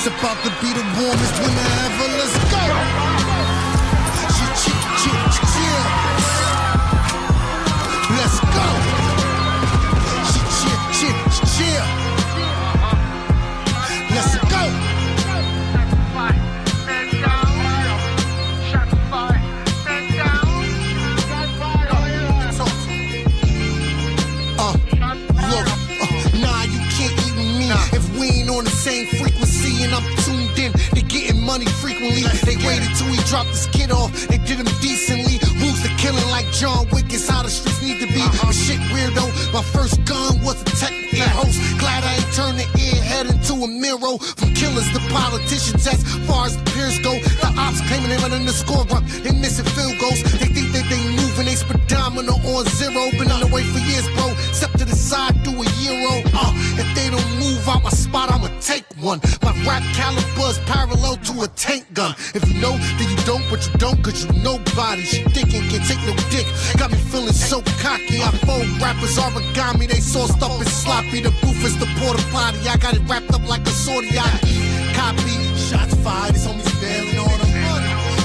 It's about to be the warmest winter ever. Let's go. Chill. Let's go. Chill. Let's go. If we ain't on the same frequency and I'm tuned in, they getting money frequently. They waited till we dropped this kid off, they did him decently. Rules the killing like John Wick, it's how the streets need to be. But shit weirdo, my first gun was a tech ear host. Glad I ain't turned the earhead into a mirror. From killers to politicians, as far as the peers go. The ops claiming they running the score up, they missing field goals. They think that they moving, they speedometer on zero. Been on the way for years, bro. Step to the side, do a euro. If they don't move out my spot, I'ma take one. My rap caliber's parallel to a tank gun. If you know, then you don't, but you don't, cause you nobody. She thinking can take no dick. Got me feeling so cocky. I fold rappers origami, they sauced up and sloppy. The booth is the porta potty. I got it wrapped up like a sortie. I eat, copy, shots fired. His homies bailing on them.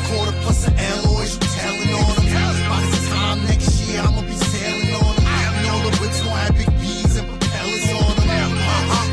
Quarter plus an alloys, you telling on them. By this time next year, I'ma be sailing on them. And all the whips gon' have big B's and propellers on them.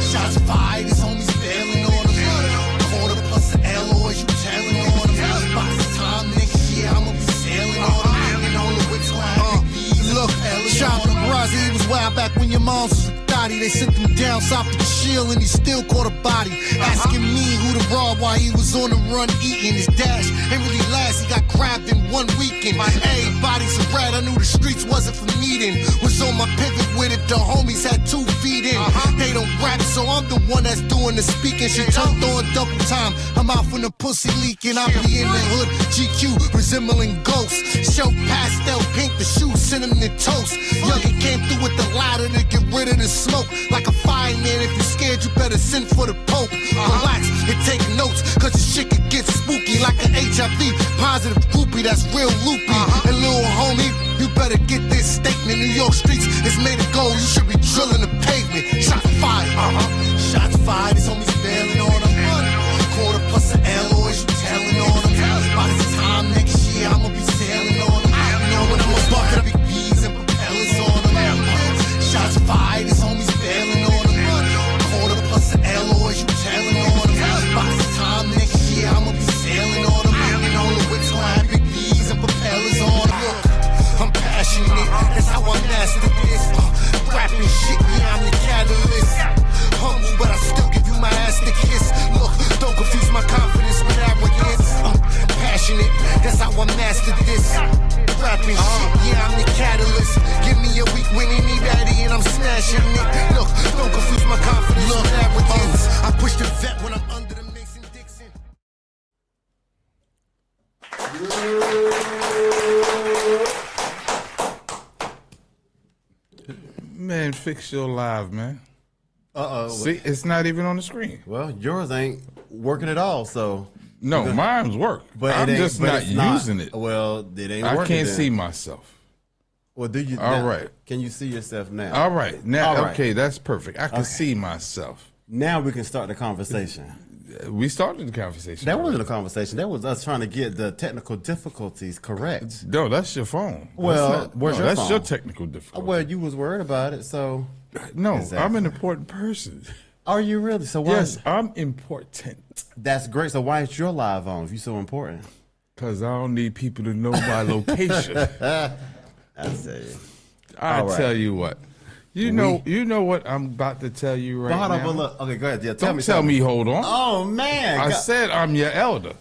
Shots fired, his homies bailing on them. Quarter plus an alloys, you telling on them. By this time next year, I'ma be sailing on them. And all the whips gon' have big B's and propellers. Shout out to Brazzy, he was wild back when your moms was a thotty. They sent him down south to chill and he still caught a body. Asking me who to rob while he was on the run eating. His dash ain't really last, he got grabbed in one weekend. Everybody's a rat, I knew the streets wasn't for meeting. Was on my pivot with it, the homies had 2 feet in. They don't rap, so I'm the one that's doing the speaking. She turned on double time, I'm out from the pussy leaking. I be in the hood, GQ, resembling ghosts. Show pastel pink, the shoes, cinnamon toast. Youngin' came through with the lighter to get rid of the smoke. Like a fireman, if you scared, you better send for the Pope. Relax and take notes, cause the shit could get spooky. Like an HIV positive groupie that's real loopy. And little homie, you better get this statement. New York streets is made of gold, you should be drilling the pavement. Shots fired, shots fired, his homies bailing on them. Quarter plus an alloys, you telling on them. By this time next year, I'ma be sailing on them. You know when I'm a bucket, big B's and propellers on them. Shots fired, his homies bailing on them. Quarter plus an alloys, you telling on them. By this time next year, I'ma be sailing on them. And all the whips gon' have big B's and propellers on them. Look, I'm passionate, that's how I master this. Rapping shit, yeah, I'm the catalyst. Humble, but I still give you my ass to kiss. Look, don't confuse my confidence with arrogance. Passionate, that's how I mastered this. Rapping shit, yeah, I'm the catalyst. Give me a week when they need daddy and I'm smashing it. Look, don't confuse my confidence with arrogance. I push the vet when I'm under the Mason Dixon. Man, fix your live, man. Uh-oh. See, it's not even on the screen. Well, yours ain't working at all, so. No, mine's work. But I'm just not using it. Well, it ain't working. I can't then. see myself. Well, do you? All now, right. Can you see yourself now? All right. Now, All right. okay, that's perfect. I can see myself. Now we can start the conversation. We started the conversation. That wasn't a conversation. That was us trying to get the technical difficulties correct. No, that's your phone. Well, where's your that's phone? your technical difficulty. Well, you was worried about it, so. No, Exactly. I'm an important person. Are you really? So why? Yes, I'm important. That's great. So why is your live on if you're so important? Because I don't need people to know my location. I say. I All right. tell you what. You know what I'm about to tell you right Hold on, now. but look. Okay, go ahead. Yeah, Don't tell me. Hold on. Oh man! I said I'm your elder.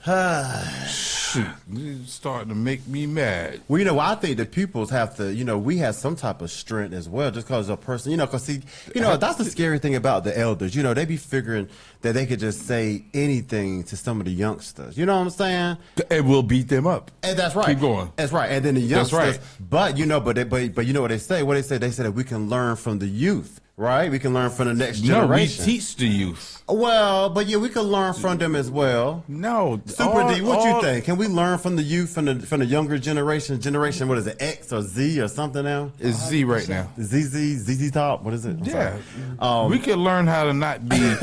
Shoot, you're starting to make me mad. Well, you know, I think the pupils have to, you know, we have some type of strength as well, just because a person, you know, because see, you know, that's the scary thing about the elders. You know, they be figuring that they could just say anything to some of the youngsters. You know what I'm saying? And we'll beat them up. And that's right. Keep going. That's right. And then the youngsters, right. but you know, but you know what they say? What they say? They say that we can learn from the youth. Right, we can learn from the next generation. No, we teach the youth. Well, but yeah, we can learn from them as well. No, Super D, what you think? Can we learn from the youth, from the younger generation? Generation, what is it, X or Z or something now? It's Z right now. ZZ Top. What is it? I'm Yeah, sorry. we can learn how to not be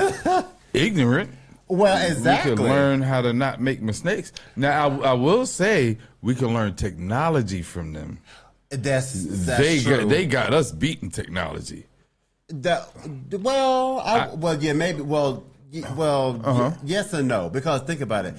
ignorant. Well, exactly. We can learn how to not make mistakes. Now, I will say we can learn technology from them. That's true. They got us beating technology. Yes and no, because think about it.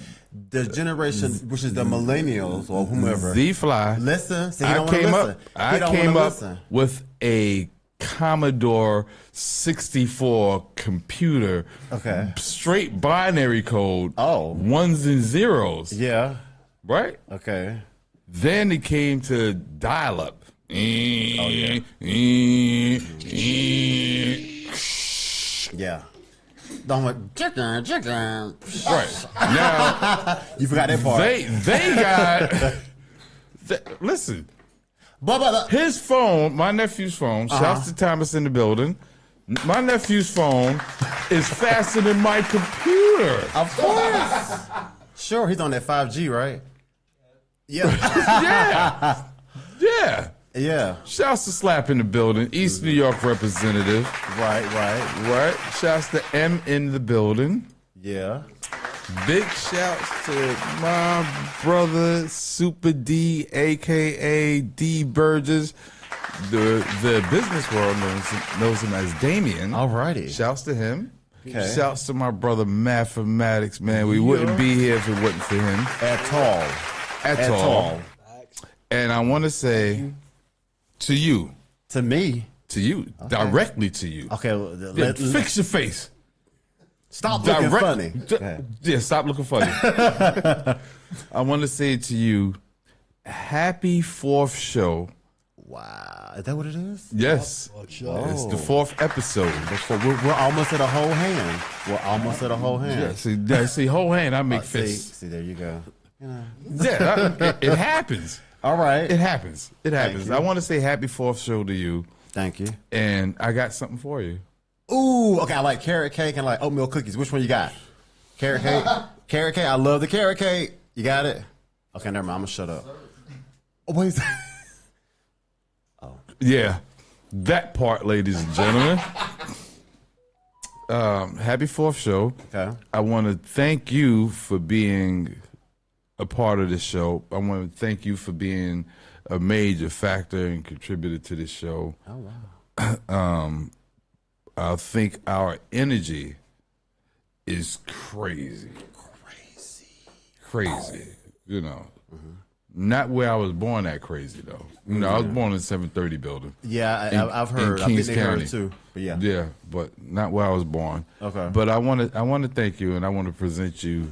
The generation, which is the millennials or whomever, Z-Fly. Listen, see, he don't want to listen. I came up with a Commodore 64 computer. Okay. Straight binary code. Oh. Ones and zeros. Yeah. Right? Okay. Then it came to dial-up. Yeah. Don't want chicken. Right. Now you forgot that part. They got listen. But His phone, my nephew's phone, shouts to Thomas in the building. My nephew's phone is faster than my computer. Of course. Sure, he's on that 5G, right? Yeah. Yeah. Yeah. Yeah. Shouts to Slap in the building, East New York representative. Right. Shouts to M in the building. Yeah. Big shouts to my brother Super D, aka D Burgess. The business world knows him as Damien. Alrighty. Shouts to him. Okay. Shouts to my brother Mathematics, man. We wouldn't be here if it wasn't for him. At all. And I want to say to you. To me? To you. Okay. Directly to you. Okay. Fix your face. Stop looking funny. Yeah, stop looking funny. I want to say to you, happy 4th show. Wow. Is that what it is? Yes. It's the 4th episode. We're almost at a whole hand. Yeah, see whole hand, I make fists. See, there you go. Yeah, it happens. All right. It happens. I want to say happy 4th show to you. Thank you. And I got something for you. Ooh, okay. I like carrot cake and I like oatmeal cookies. Which one you got? Carrot cake? Carrot cake. I love the carrot cake. You got it? Okay, never mind. I'm going to shut up. Oh, wait. Yeah, that part, ladies and gentlemen. Happy 4th show. Okay. I want to thank you for being a part of this show. I want to thank you for being a major factor and contributor to this show. Oh, wow. I think our energy is crazy. You know, not where I was born at crazy though. You know, I was born in 730 building. Yeah, I've heard. In Kings County too. But yeah. Yeah, but not where I was born. Okay. But I want to thank you, and I want to present you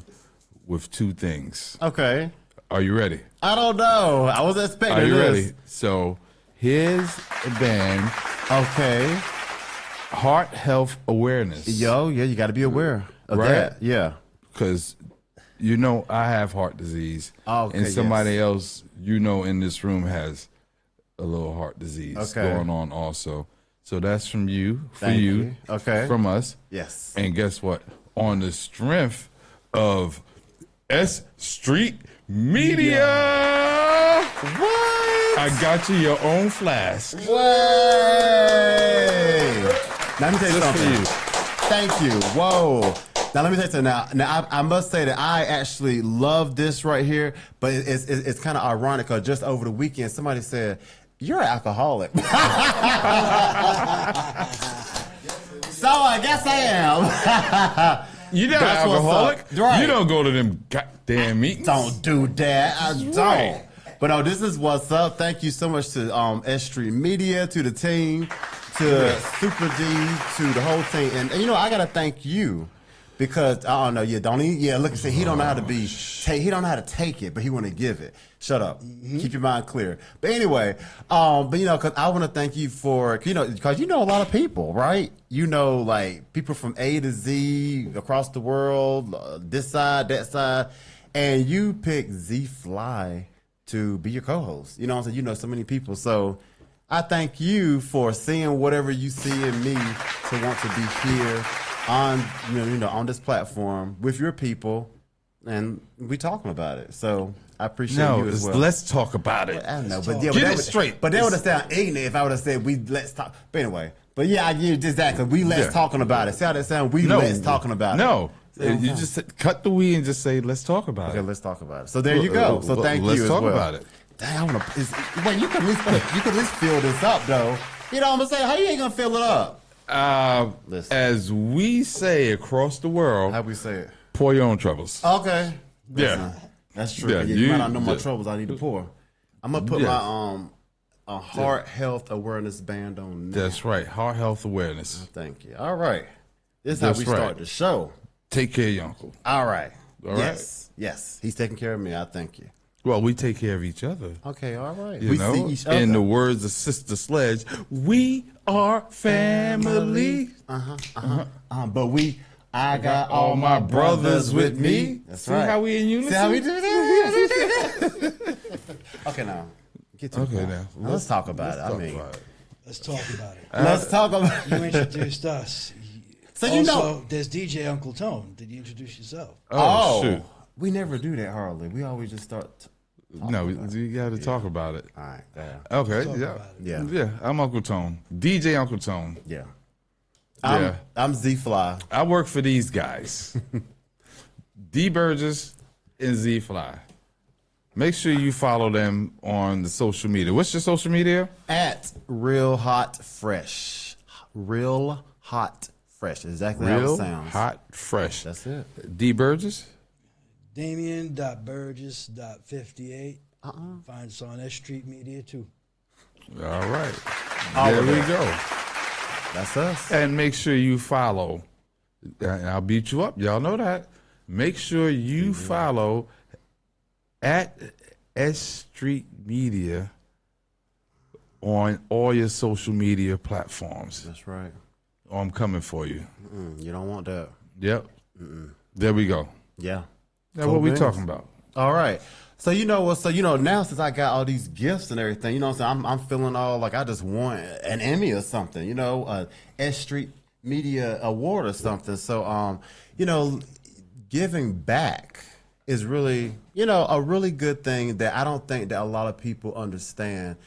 with 2 things. Okay. Are you ready? I don't know. I was expecting this. Are you ready? So here's a band. Okay. Heart health awareness. Yeah, you got to be aware of that. Yeah. Because, you know, I have heart disease. Okay, and somebody else, you know, in this room has a little heart disease going on also. So that's from you, Thank you. Okay. From us. Yes. And guess what? On the strength of S.STREET Media. What? I got you your own flask. Way. Now, let me tell you Just something. for you. Thank you. Whoa. Now, let me tell you something. Now I must say that I actually love this right here, but it's kind of ironic because just over the weekend, somebody said, "You're an alcoholic." So I guess I am. You're not an alcoholic. Right. You don't go to them goddamn meetings. Don't do that. I don't. Right. But no, this is what's up. Thank you so much to S.STREET Media, to the team, to Super D, to the whole team. And you know, I gotta thank you. Because I don't know, look, see, he don't know how to he don't know how to take it, but he want to give it. Shut up, keep your mind clear. But anyway, but you know, because I want to thank you for, you know, because you know a lot of people, right? You know, like people from A to Z across the world, this side, that side, and you picked Z-Fly to be your co-host. You know what I'm saying? You know so many people, so I thank you for seeing whatever you see in me to want to be here on on this platform with your people, and we talking about it. So I appreciate you as well. Let's talk about it. I know, but yeah, get it straight. But that would have sounded ignorant if I would have said let's talk. But anyway, but yeah, I get exactly. Let's talking about it. See how that sound? Let's talking about it. No, You just cut the we and just say, let's talk about Okay, it. let's talk about it. So there you go. So thank let's you as talk well. about it. Dang, I want to. Wait, you can at least fill this up though. You know what I'm saying? How you ain't gonna fill it up? Listen. As we say across the world, How we say it? pour your own troubles. Okay. Yeah. Listen, that's true. Yeah, You might not know my troubles. I need to pour. I'm gonna put Yeah. my a heart health awareness band on. Now. That's right. Heart health awareness. Thank you. All right. This is how That's we right. start the show. Take care of your uncle. All right. All yes. Yes. He's taking care of me. I thank you. Well, we take care of each other. Okay. All right. You we know, see each other. in the words of Sister Sledge, we are family. But I got All my brothers with me. That's See right. how we in unison? See how we do that? Okay, now. Get to the Okay, point. now. Let's talk about it. Let's I talk mean, about it. Let's talk about it. let's talk about You introduced us. So you also, know. there's DJ Uncle Tone. Did you introduce yourself? Oh, shoot. We never do that hardly. We always just start. No, we got to talk about it. All right. Okay, Talk yeah. about it. Yeah. Yeah, I'm Uncle Tone. DJ Uncle Tone. Yeah. Yeah. I'm Z Fly. I work for these guys. D Burgess and Z Fly. Make sure you follow them on the social media. What's your social media? At Real Hot Fresh. Real Hot Fresh. Exactly how Real it sounds. Hot Fresh. That's it. D Burgess? Damien.burgess.58. Find us on S.STREET Media too. All right. All there of we it. go. That's us. And make sure you follow. And I'll beat you up. Y'all know that. Make sure you follow at S.STREET Media on all your social media platforms. That's right. Oh, I'm coming for you. You don't want that. Yep. There we go. Yeah. Now, Cool what we beans. talking about? All right. So you know what? So now since I got all these gifts and everything, you know what I'm saying? I'm feeling all like I just won an Emmy or something, you know, a S.STREET Media Award or something. So giving back is really, a really good thing that I don't think that a lot of people understand,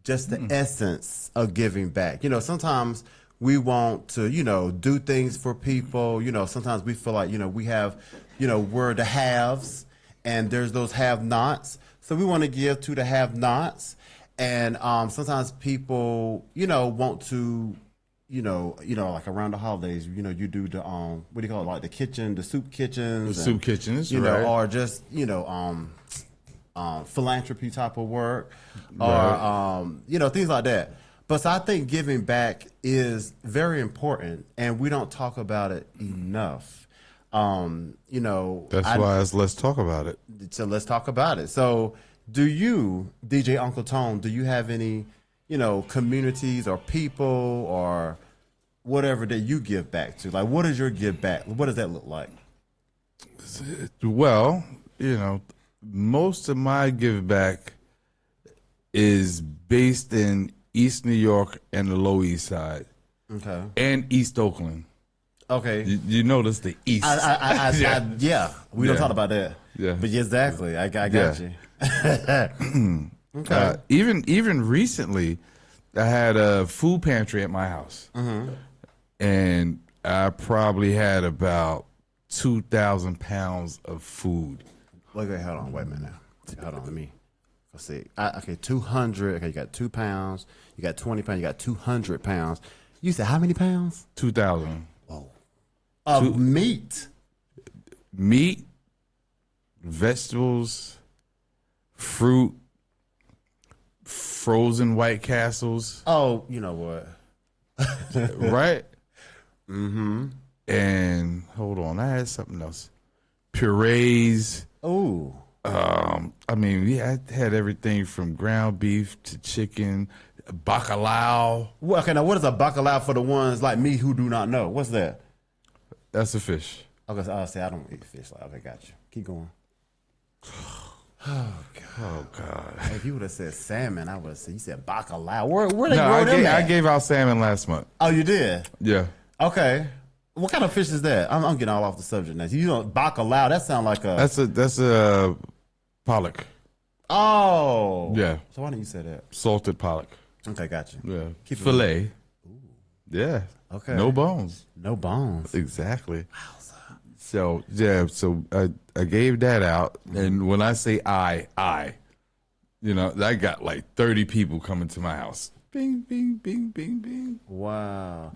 just the essence of giving back. Sometimes we want to, do things for people. Sometimes we feel like, we have, we're the haves and there's those have-nots. So we want to give to the have-nots. And sometimes people, want to, like around the holidays, you do the, what do you call it? Like the soup kitchens. The soup kitchens, right. right. Or just, philanthropy type of work or, Right. Things like that. But so I think giving back is very important, and we don't talk about it enough. That's why let's talk about it. So let's talk about it. So do you, DJ Uncle Tone, do you have any, communities or people or whatever that you give back to? Like, what is your give back? What does that look like? Well, most of my give back is based in East New York and the Lower East Side. Okay. And East Oakland. Okay. You notice the East. Yeah. We don't talk about that. Yeah. But exactly. I got Yeah. you. Okay. Even recently, I had a food pantry at my house. And I probably had about 2,000 pounds of food. Wait, hold on. Wait a minute now. Hold on. Let me. Let's see. Okay, 200. Okay, you got 2 pounds. You got 20 pounds. You got 200 pounds. You said how many pounds? 2,000. Whoa. Of meat. Meat, vegetables, fruit, frozen White Castles. Oh, you know what? Right? And hold on, I had something else. Purees. Ooh. I had everything from ground beef to chicken, bacalao. Well, okay, now what is a bacalao for the ones like me who do not know? What's that? That's a fish. Okay, so I'll say I don't eat fish. Okay, got you. Keep going. Oh God! If you would have said salmon, I would have said you said bacalao. Where they grow them at? I gave out salmon last month. Oh, you did? Yeah. Okay. What kind of fish is that? I'm getting all off the subject now. Bacalao. That sounds like a. That's a pollock. Oh. Yeah. So why didn't you say that? Salted pollock. Okay, got you. Yeah. Keep it Filet. Yeah. Okay. No bones. No bones. Exactly. Wowza. So yeah, so I gave that out, and when I say I, you know, I got like 30 people coming to my house. Bing, bing, bing, bing, bing. Wow.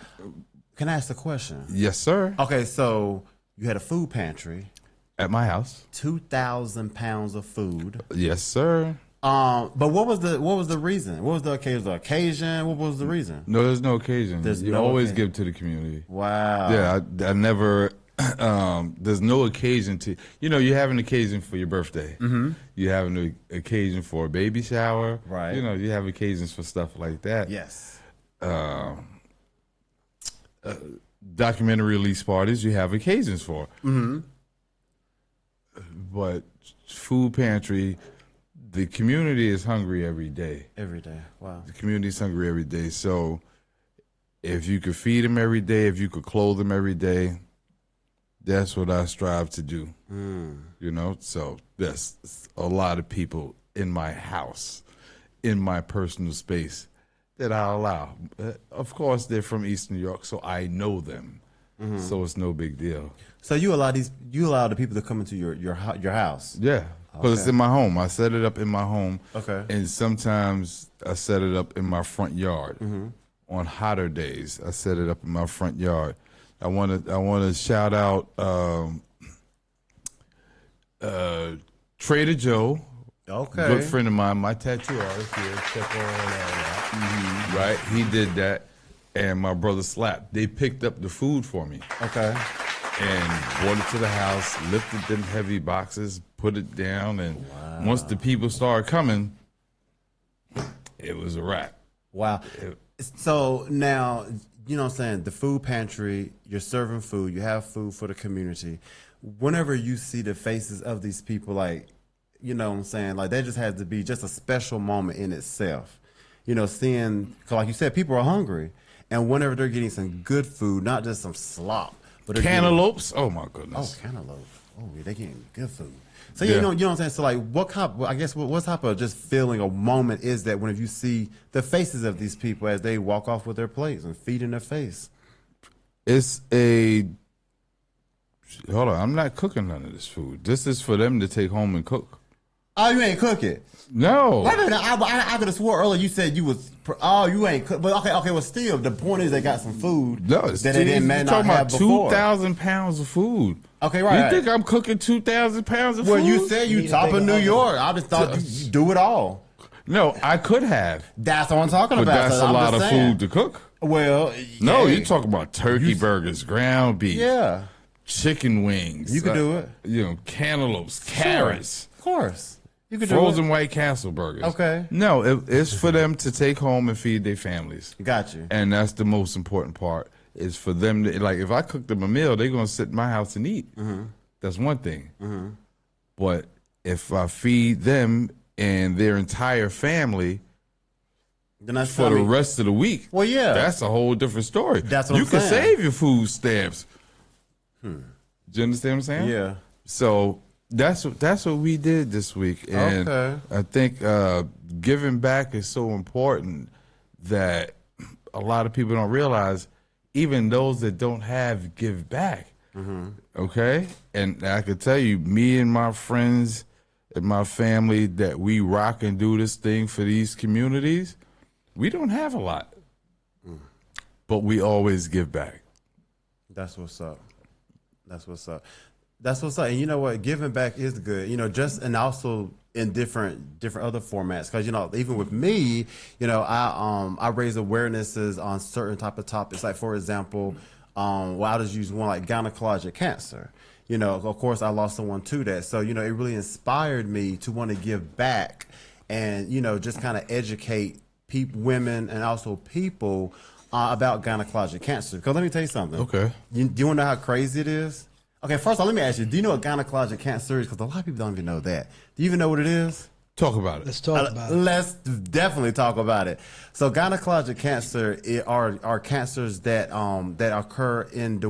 Can I ask a question? Yes, sir. Okay, so you had a food pantry, At my house. 2,000 pounds of food. Yes, sir. But what was the reason? What was the occasion? What was the reason? No, there's no occasion. There's you no always occasion. give to the community. Wow. Yeah, I never. There's no occasion to. You know, you have an occasion for your birthday. Mm-hmm. You have an occasion for a baby shower. Right. You know, you have occasions for stuff like that. Yes. Documentary release parties, you have occasions for. Mm-hmm. But food pantry, the community is hungry every day. Every day. Wow. The community is hungry every day. So if you could feed them every day, if you could clothe them every day, that's what I strive to do. You know, so there's a lot of people in my house, in my personal space, that I allow. Of course, they're from East New York, so I know them. So it's no big deal. So you allow the people to come into your house. Yeah, because it's in my home. I set it up in my home. Okay. And sometimes I set it up in my front yard. On hotter days, I set it up in my front yard. I want to shout out Trader Joe. Okay. Good friend of mine, my tattoo artist here. Check all that out. Right, he did that, and my brother Slap. They picked up the food for me. Okay. And brought it to the house, lifted them heavy boxes, put it down, and once the people started coming, it was a wrap. Wow. So now, you know what I'm saying, the food pantry, you're serving food, you have food for the community. Whenever you see the faces of these people, like, you know what I'm saying, like, that just has to be just a special moment in itself. You know, seeing, cause like you said, people are hungry. And whenever they're getting some good food, not just some slop, but they're Cantaloupes, oh my getting, goodness. cantaloupe. Oh, they're getting good food. So Yeah. you know what I'm saying. So like, what type of just feeling or moment is that whenever you see the faces of these people as they walk off with their plates and feed in their face? It's a, hold on, I'm not cooking none of this food. This is for them to take home and cook. Oh, you ain't cook it. No. Wait a minute. I could have swore earlier you said you was. Oh, you ain't cook. But okay. Well, still, the point is they got some food No, it's that they didn't you're not talking have about before. 2,000 pounds of food. Okay, right. You think I'm cooking 2,000 pounds of Well, food? you said you need top a of bigger New oven. York. I just thought you do it all. No, I could have, That's what I'm talking but about. that's So a I'm lot just of saying. food to cook. Well, No, yeah. you're talking about turkey burgers, ground beef, Yeah, chicken wings. You could do it. You know, cantaloupes, carrots, of course. You could frozen do White Castle burgers. Okay. No, it's for them to take home and feed their families. it. Got you. And that's the most important part, is for them to, like, if I cook them a meal, they're going to sit in my house and eat. That's one thing. But if I feed them and their entire family Then that's for the rest of the week, Well, yeah. that's a whole different story. That's what you I'm can saying. save your food stamps. Do you understand what I'm saying? Yeah. So that's what we did this week, and Okay. I think giving back is so important that a lot of people don't realize. Even those that don't have, give back. Okay, and I can tell you, me and my friends and my family, that we rock and do this thing for these communities. We don't have a lot, but we always give back. That's what's up. That's what's up. That's what's up. And you know what? Giving back is good. You know, just and also in different other formats. Because you know, even with me, you know, I raise awarenesses on certain type of topics. Like for example, well, I'll just use one like gynecologic cancer. You know, of course, I lost someone to that. So you know, it really inspired me to want to give back, and you know, just kind of educate women and also people about gynecologic cancer. Because let me tell you something. Okay. Do you want to know how crazy it is? Okay, first of all, let me ask you, do you know what gynecologic cancer is? Because a lot of people don't even know that. Do you even know what it is? Talk about it. Let's talk about it. Let's definitely talk about it. So gynecologic cancer are cancers that occur in the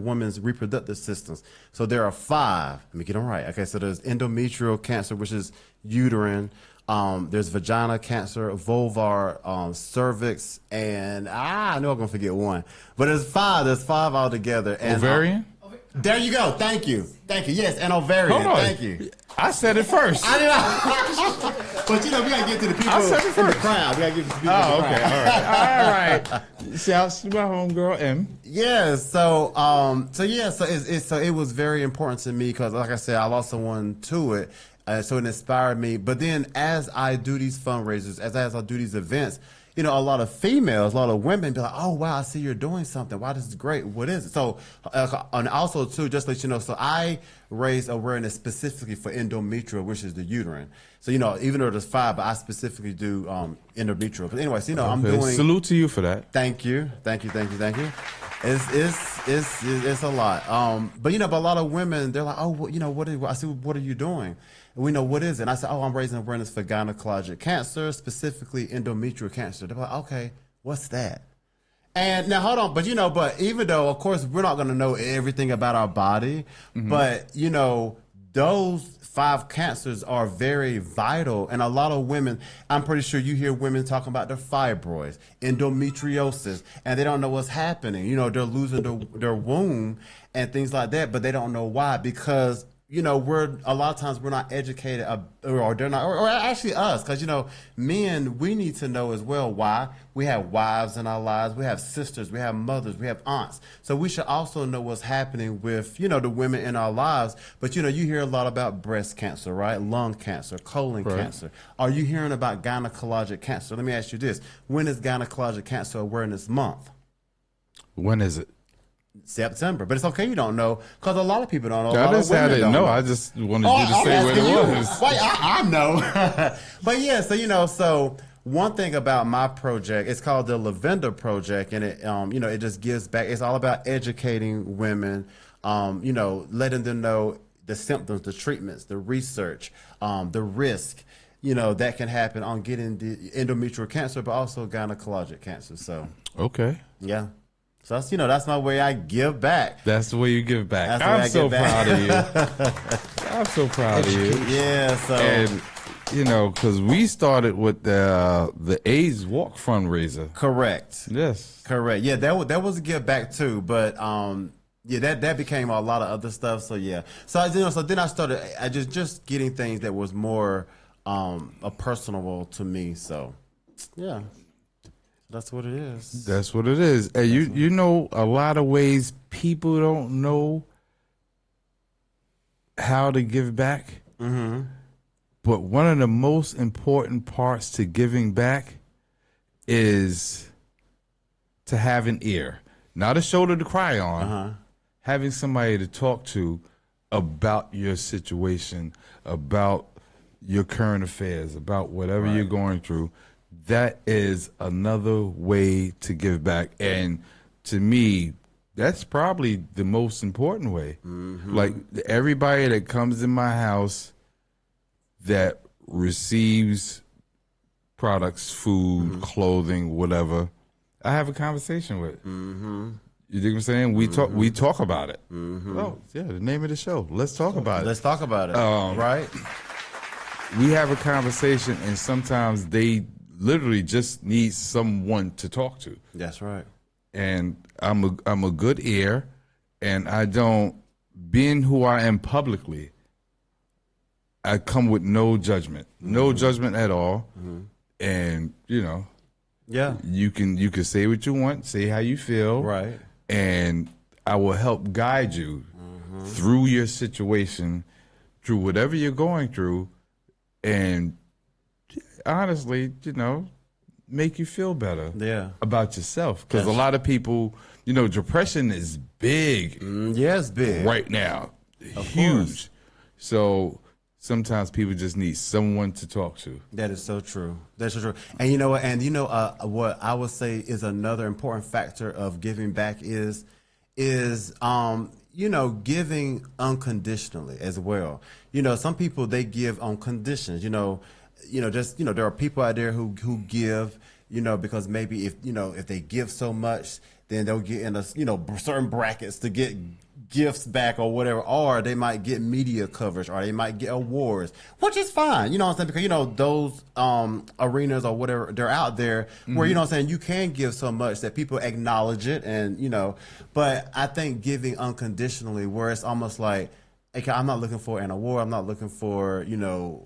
woman's reproductive systems. So there are 5. Let me get them right. Okay, so there's endometrial cancer, which is uterine. There's vagina cancer, vulvar, cervix, and I know I'm gonna forget one. But there's 5. There's 5 altogether. And, Ovarian? There you go. Thank you. Thank you. Yes, and ovarian. Hold on. Thank you. I said it first. I did not. But we gotta get to the people I said it in the first. crowd. We gotta get to the people Oh, in the okay. crowd. All right. Shouts to my homegirl M. Yeah. So it was very important to me because, like I said, I lost someone to it. So it inspired me. But then as I do these fundraisers, as I do these events, a lot of females, a lot of women be like, oh, wow, I see you're doing something. Wow, this is great. What is it? So, and also, too, just to let you know, so I raise awareness specifically for endometrial, which is the uterine. So, even though there's 5, but I specifically do endometrial. But anyway, so, I'm doing. Salute to you for that. Thank you. It's a lot. But a lot of women, they're like, oh, what are you doing? And we know what is it. And I said, oh, I'm raising awareness for gynecologic cancer, specifically endometrial cancer. They're like, okay, what's that? And now hold on, but even though, of course, we're not going to know everything about our body, but those 5 cancers are very vital. And a lot of women, I'm pretty sure you hear women talking about their fibroids, endometriosis, and they don't know what's happening. They're losing their womb and things like that, but they don't know why, because we're a lot of times we're not educated, or they're not, or actually us, because men, we need to know as well why. We have wives in our lives, we have sisters, we have mothers, we have aunts, so we should also know what's happening with the women in our lives. But you hear a lot about breast cancer, right? Lung cancer, colon cancer. Are you hearing about gynecologic cancer? Let me ask you this: when is Gynecologic Cancer Awareness Month? When is it? September. But it's okay you don't know, because a lot of people don't know. I didn't know. I just wanted you to say what it was. Wait, I know. But yeah, so so one thing about my project, it's called the Lavender Project, and it it just gives back. It's all about educating women, letting them know the symptoms, the treatments, the research, the risk, that can happen on getting the endometrial cancer, but also gynecologic cancer. So okay. Yeah. So that's that's my way I give back. That's the way you give back. I'm so proud of you. I'm so proud of you. Yeah. So and because we started with the AIDS Walk fundraiser. Correct. Yes. Correct. Yeah, that was a give back too, but yeah, that became a lot of other stuff. So yeah. So so then I started just getting things that was more personable to me. So yeah. That's what it is. That's what it is. And you know, a lot of ways people don't know how to give back. Mm-hmm. But one of the most important parts to giving back is to have an ear, not a shoulder to cry on, having somebody to talk to about your situation, about your current affairs, about whatever you're going through. That is another way to give back. And to me, that's probably the most important way. Mm-hmm. Like everybody that comes in my house that receives products, food, clothing, whatever, I have a conversation with. Mm-hmm. You think what I'm saying? We talk about it. Mm-hmm. Oh, yeah, the name of the show. Let's talk about it. Let's talk about it. Right? We have a conversation, and sometimes they literally just need someone to talk to. That's right. And I'm a good ear, and I don't, being who I am publicly, I come with no judgment, no judgment at all. Mm-hmm. And yeah, you can say what you want, say how you feel, right? And I will help guide you through your situation, through whatever you're going through, and honestly, make you feel better about yourself. Because a lot of people, depression is big. Yes, big. Right now. Of huge. Course. So sometimes people just need someone to talk to. That is so true. That's so true. And what I would say is another important factor of giving back is giving unconditionally as well. Some people, they give on conditions, there are people out there who give, because maybe if they give so much, then they'll get in a, certain brackets to get gifts back or whatever, or they might get media coverage, or they might get awards, which is fine. You know what I'm saying? Because, those arenas or whatever, they're out there where, you know what I'm saying, you can give so much that people acknowledge it, and, but I think giving unconditionally, where it's almost like, okay, I'm not looking for an award, I'm not looking for,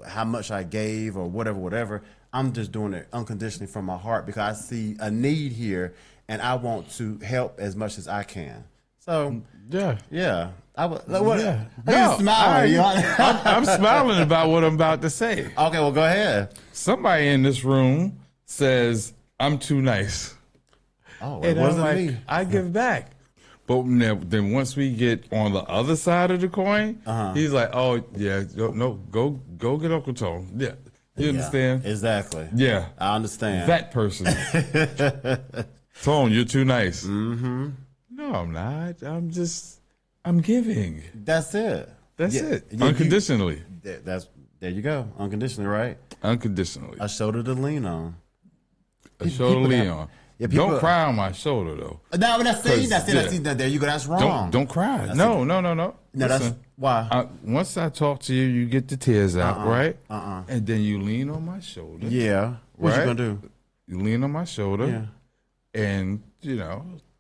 how much I gave or whatever. I'm just doing it unconditionally from my heart because I see a need here and I want to help as much as I can. So yeah. I would. What? Yeah. You smiling? I'm smiling about what I'm about to say. Okay, well, go ahead. Somebody in this room says I'm too nice. Oh, And it wasn't I'm like, me. I give back. But then once we get on the other side of the coin, he's like, "Oh yeah, go get Uncle Tone." Yeah, you understand? Exactly. Yeah, I understand. that person. Tone, you're too nice. Mm-hmm. No, I'm not. I'm giving. That's it. That's it. Unconditionally. There you go. Unconditionally, right? Unconditionally. A shoulder to lean on. A shoulder to lean on. Yeah, Don't cry on my shoulder though. No, that's it. There you go. That's wrong. Don't cry. No. No, that's why. Once I talk to you, you get the tears out, right? And then you lean on my shoulder. Yeah. What you gonna do? You lean on my shoulder. Yeah. And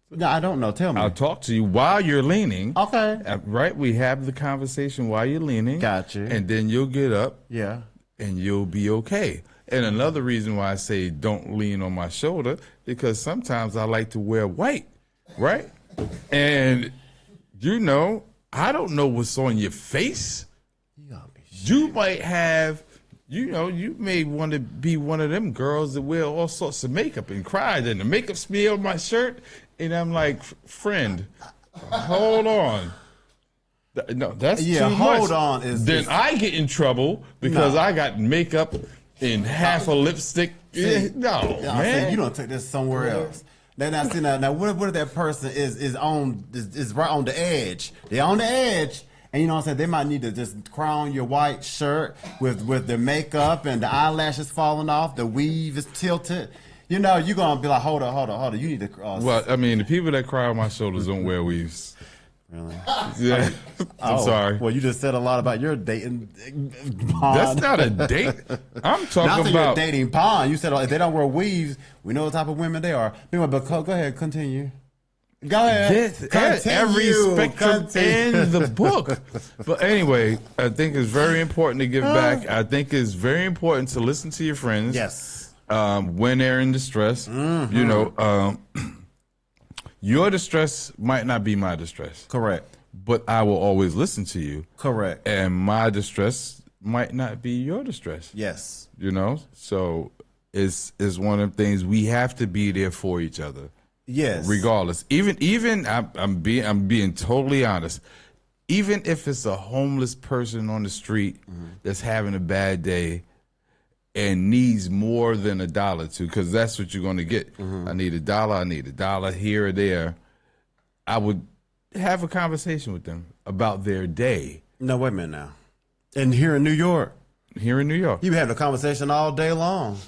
No, I don't know. Tell me. I'll talk to you while you're leaning. Okay. Right? We have the conversation while you're leaning. Gotcha. And then you'll get up. Yeah. And you'll be okay. And another reason why I say don't lean on my shoulder, because sometimes I like to wear white, right? And, I don't know what's on your face. You might have, you may want to be one of them girls that wear all sorts of makeup and cry. Then the makeup smear on my shirt. And I'm like, friend, hold on. No, that's too much. Hold on. Then I get in trouble because I got makeup and half a lipstick. Man. You don't take this somewhere else. Now, what if that person is right on the edge? They're on the edge. And you know what I'm saying? They might need to just crown your white shirt with the makeup and the eyelashes falling off, the weave is tilted. You're gonna be like, hold on. You need to. Well, I mean, the people that cry on my shoulders don't wear weaves. Really? Yeah. I'm sorry. Well, you just said a lot about your dating pond. That's not a date. I'm talking about your dating pond. You said if they don't wear weaves, we know what type of women they are. Anyway, but go ahead, continue. Go ahead. Every spectrum in the book. But anyway, I think it's very important to give back. I think it's very important to listen to your friends. Yes. When they're in distress, your distress might not be my distress. Correct. But I will always listen to you. Correct. And my distress might not be your distress. Yes. So it's one of the things we have to be there for each other. Yes. Regardless. Even I'm being totally honest. Even if it's a homeless person on the street that's having a bad day and needs more than $1 because that's what you're going to get. I need $1. I need $1 here or there. I would have a conversation with them about their day. No, wait a minute now. And here in New York? Here in New York. You've been having a conversation all day long.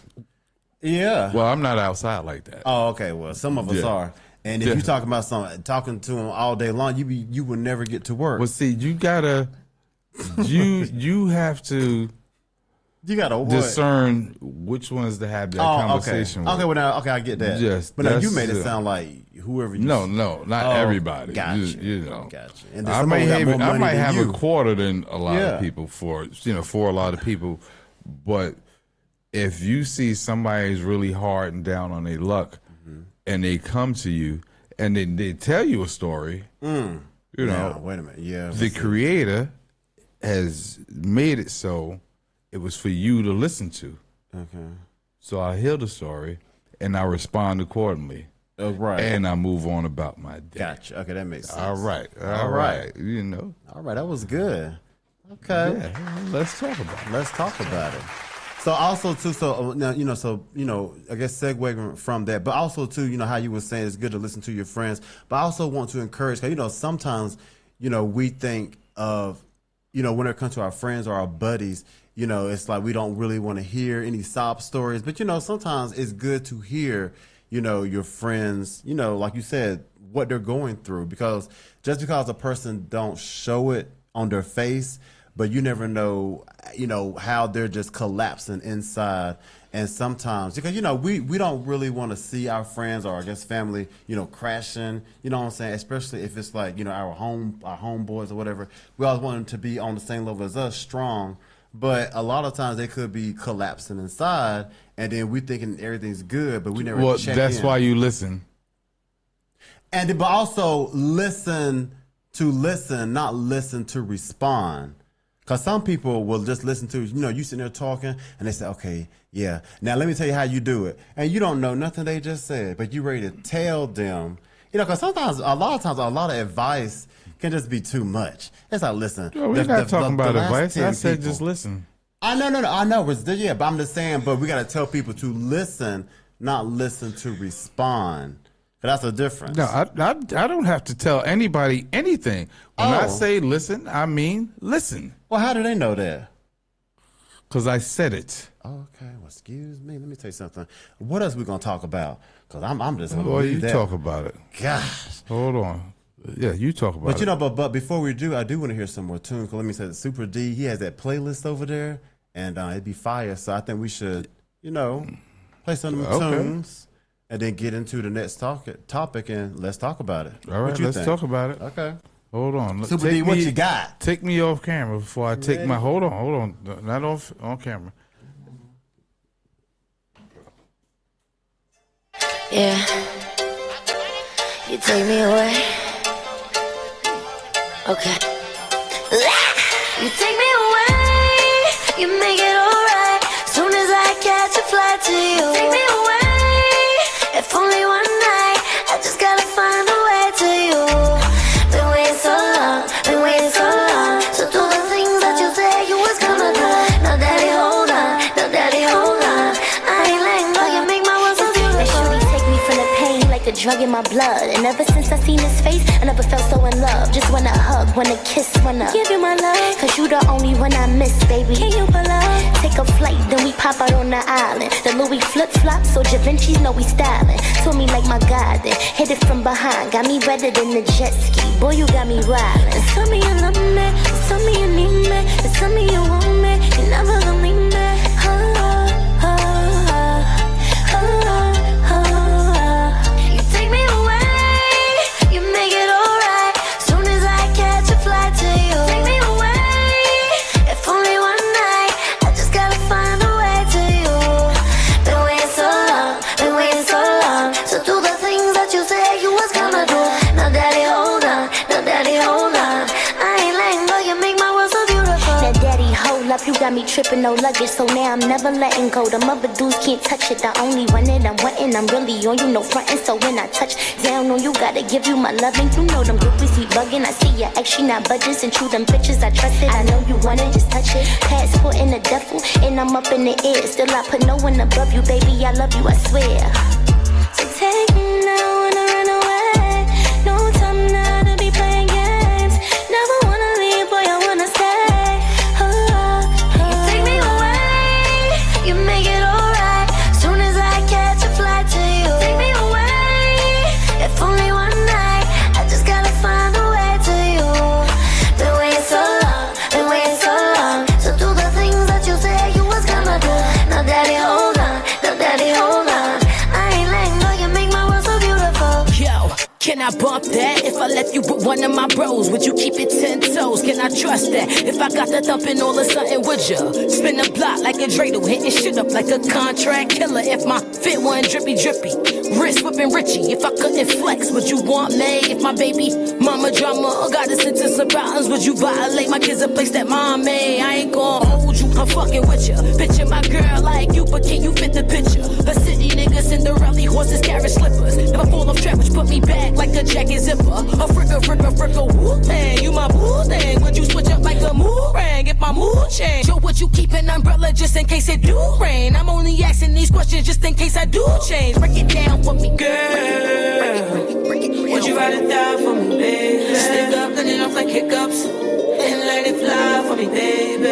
Yeah. Well, I'm not outside like that. Oh, okay. Well, some of us are. And if you're talking about talking to them all day long, you will never get to work. Well, see, you gotta, you have to. You gotta discern which ones to have that conversation with. Okay, well now, I get that. Yes, but now you made it sound like whoever you. No, not everybody. Gotcha. Gotcha. And I might have a quarter than a lot of people for a lot of people, but if you see somebody's really hard and down on their luck, and they come to you and they tell you a story, wait a minute, the creator has made it so. It was for you to listen to. Okay. So I hear the story, and I respond accordingly. Oh, right. And I move on about my day. Gotcha. Okay, that makes sense. All right. All right. All right, that was good. Okay. Yeah, let's talk about it. So also too, now I guess segueing from that, but also too, how you were saying it's good to listen to your friends, but I also want to encourage, because sometimes, we think of, when it comes to our friends or our buddies, it's like we don't really want to hear any sob stories. But, sometimes it's good to hear, your friends, like you said, what they're going through, because just because a person don't show it on their face, but you never know, how they're just collapsing inside. And sometimes, because, we don't really want to see our friends or, I guess, family, crashing, you know what I'm saying? Especially if it's like, our homeboys or whatever. We always want them to be on the same level as us, strong. But a lot of times they could be collapsing inside, and then we thinking everything's good, but we never check in. That's why you listen. But also listen, not listen to respond. Because some people will just listen to, you sitting there talking, and they say, okay, yeah, now let me tell you how you do it. And you don't know nothing they just said, but you ready to tell them. Because sometimes, a lot of advice can just be too much. It's like, listen. Yo, we're not talking about advice. I said just listen. I know. Yeah, but I'm just saying, but we got to tell people to listen, not listen to respond. That's a difference. No, I don't have to tell anybody anything. When I say listen, I mean listen. Well, how do they know that? Because I said it. Okay, well, excuse me. Let me tell you something. What else we going to talk about? Because I'm just going to Boy, leave you that. talk about it. Gosh. Hold on. Yeah, you talk about it. But before we do, I do want to hear some more tunes. Because let me say that Super D, he has that playlist over there, and it'd be fire. So I think we should, play some of the tunes. And then get into the next topic, and let's talk about it. All right, let's talk about it. Okay. Hold on. Super D, what you got? Take me off camera before I take my... Hold on. Not on camera. Yeah. You take me away. Okay. You take me away. You make it alright. Soon as I catch a flight to you. Take me away. If only one night, I just gotta find a way to you. Been waiting so long, so do the things that you said you was gonna do. Now daddy, hold on, I ain't letting go, you make my world so beautiful. That shorty take me from the pain like a drug in my blood. And ever since I seen his face, I never felt so in love. Just wanna hug, wanna kiss, wanna give you my love. Cause you the only one I miss, baby. Can you pull up? Take a flight, then we pop out on the island. The Louis flip-flop, so Da Vinci's know we styling. Told me like my God, then hit it from behind. Got me wetter than the jet ski. Boy, you got me wildin'. Tell me you love me, tell me you need me, tell me you want me, you never gonna leave me. You take me away, you make it alright. Soon as I catch a flight to you. Take me away, if only one night, I just gotta find a way to you. Been waiting so long, so do the things that you said you was gonna do. Now daddy, hold on, I ain't letting go, you make my world so beautiful. Now daddy, hold up, you got me tripping, no luggage, so now I'm never letting go. The other dudes can't touch it, the only one that I'm wanting, I'm really on you, no frontin'. So when I touch down on you, gotta give you my loving. You know them groupies be bugging, I see your ex, she not budging. Sent you them pictures, I trust it, I know you want it, just touch it. Passport in the duffel, and I'm up in the air. Still I put no one above you, baby, I love you, I swear. So take me now, wanna run away. No time now to be playing games. Never wanna leave, boy, I wanna stay. You take me away, you make it alright. Soon as I catch a flight to you. Take me away, if only one night, I just gotta find a way to you. Been waiting so long, so do the things that you said you was gonna do. Now daddy, hold on, I ain't letting go, you make my world so beautiful. Yo, can I bump that? If I left you with one of my bros, would you keep it 10 toes? Can I trust that? If I got the thumping all of something, would ya? Spin the block like a dreidel, hitting shit up like a contract killer. If my fit wasn't drippy, wrist whipping Richie. If I couldn't flex, would you want me? If my baby mama drama got us into some problems, would you violate my kids a place that mom made? I ain't gon' hold you, I'm fucking with ya. Picture my girl like you, but can you fit the picture? A city nigga, Cinderella, horses, carrot slippers. Never fall off track, which put me back like a jacket zipper. A fricka, woo-tang. You my boo thing. Would you switch up like a moorang if my mood change? Yo, would you keep an umbrella just in case it do rain? I'm only asking these questions just in case I do change. Break it down for me, girl. Would you rather die for me, baby? Stick up, let it off like hiccups, and let it fly for me, baby.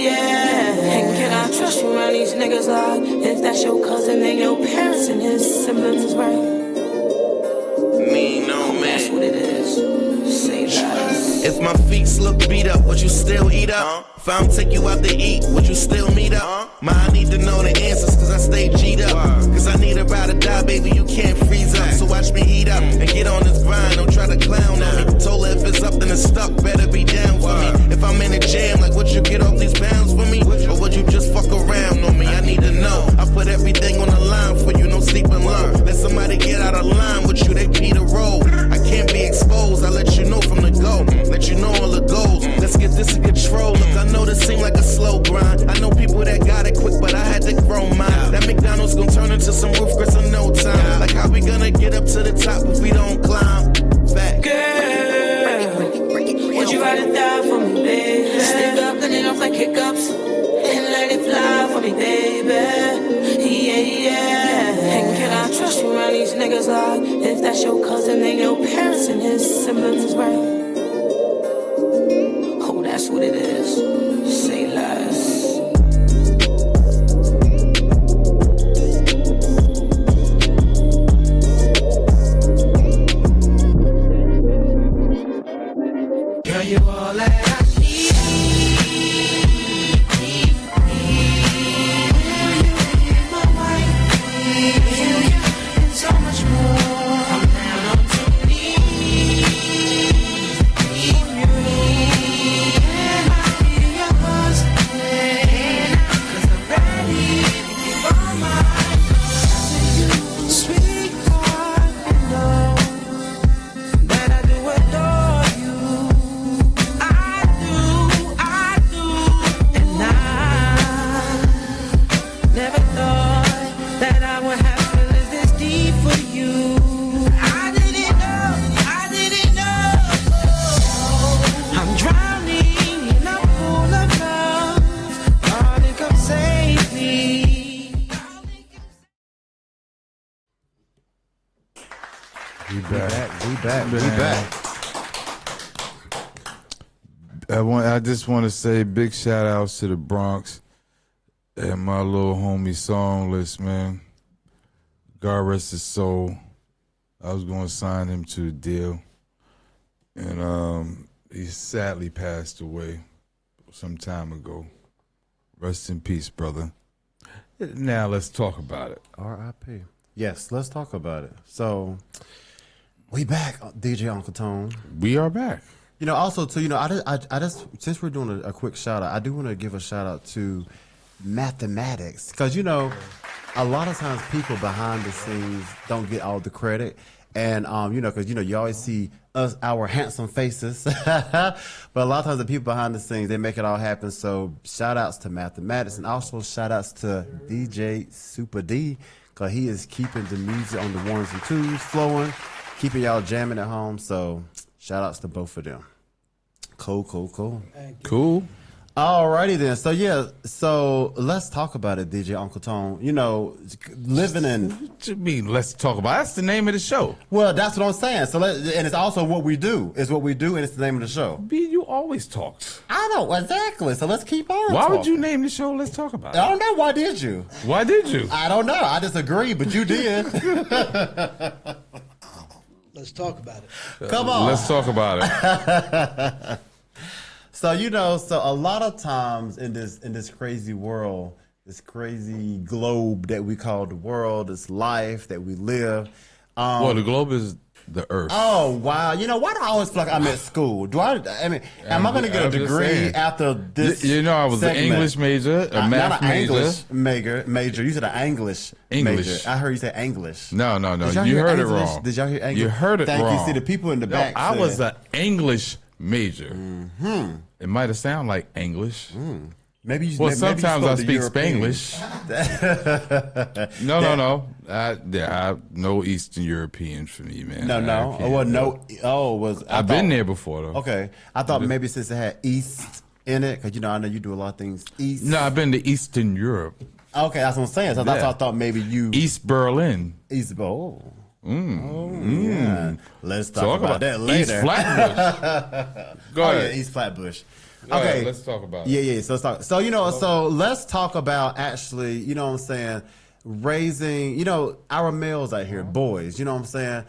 Yeah. And can I trust you around these niggas, like if that's your cousin and your parents and his siblings, right? my feet look beat up, would you still eat up? If I don't take you out to eat, would you still meet up? Ma, I need to know the answers, cause I stay G'd up. Cause I need a ride or die, baby, you can't freeze up. So watch me heat up and get on this grind, don't try to clown on me. Told her if it's up, then it's stuck, better be down for me. If I'm in a jam, like would you get off these pounds for me? Or would you just fuck around on me? I need to know. I put everything on the line for you, no sleep and learn. Let somebody get out of line with you, they pee the road. I can't be exposed, I let you know from the go. Let you know all the goals. Let's get this in control. Look, I know this seem like a slow grind. I know people that got it quick, but I had to grow mine. That McDonald's gonna turn into some roof Chris in no time. Like how we gonna get up to the top if we don't climb? Fact. Girl, would you rather die for me, baby? Stick up, then it off like hiccups, and let it fly for me, baby. Yeah, yeah. And can I trust you around these niggas? Like, if that's your cousin, then your parents and his siblings, right? Oh, that's what it is. Say less. Girl, you all that I need. My wife, and so much more. I'm down on two knees. And I'll be your husband. 'Cause I'm ready to give all my love to you. Sweetheart, I know that I do adore you. I do, and I never thought that I would have feelings this deep for you. I didn't know. I'm drowning in a pool of love. Darling, come save me. We back. We back. I just want to say big shout outs to the Bronx and my little homie Songless, man. God rest his soul. I was going to sign him to a deal, and he sadly passed away some time ago. Rest in peace, brother. Now let's talk about it. R.I.P. Yes, let's talk about it. So, we back, DJ Uncle Tone. We are back. You know, also too, you know, I just since we're doing a quick shout out, I do want to give a shout out to mathematics, because you know, a lot of times people behind the scenes don't get all the credit, and you know, because you know, you always see us, our handsome faces, but a lot of times the people behind the scenes, they make it all happen. So shout outs to mathematics, and also shout outs to DJ Super D, because he is keeping the music on the ones and twos flowing, keeping y'all jamming at home. So shout outs to both of them. Cool. Cool. Alrighty then. So yeah, so let's talk about it, DJ Uncle Tone. You know, living in. What you mean? Let's talk about it. That's the name of the show. Well, that's what I'm saying. So and it's also what we do. It's what we do, and it's the name of the show. B, you always talk. I know exactly. So let's keep on. Why would talking. you name the show Let's Talk About It? I don't know. Why did you? Why did you? I don't know. I disagree, but you did. Let's talk about it. Come on. Let's talk about it. So you know, so a lot of times in this crazy world, this crazy globe that we call the world, this life that we live. Well, the globe is the earth. Oh wow! You know, why do I always feel like I'm at school? I mean, am I going to get a degree after this? You know, I was an English major, a math not an major. English major. You said an English major. I heard you say English. No. Did y'all You hear heard it English? wrong. Did y'all hear English? You heard it Thank wrong. you. See, the people in the No, back. I was said- an English major. Mm-hmm. It might have sounded like English. Maybe you. Well, maybe sometimes you I spoke the speak European. Spanglish. No. No Eastern European for me, man. No. I can't Well, do no. it. Oh, was I've been there before though. Okay, I thought maybe since it had East in it, because you know I know you do a lot of things East. No, I've been to Eastern Europe. Okay, that's what I'm saying. So that's Yeah. why I thought maybe you East Berlin. East. Oh. Yeah. Let's talk about that later. East Flatbush. Go Oh ahead. yeah, East Flatbush. Go Okay, ahead, let's talk about it. Yeah. So let's talk. So you know, so let's talk about actually, you know what I'm saying, raising, you know, our males out here, boys. You know what I'm saying,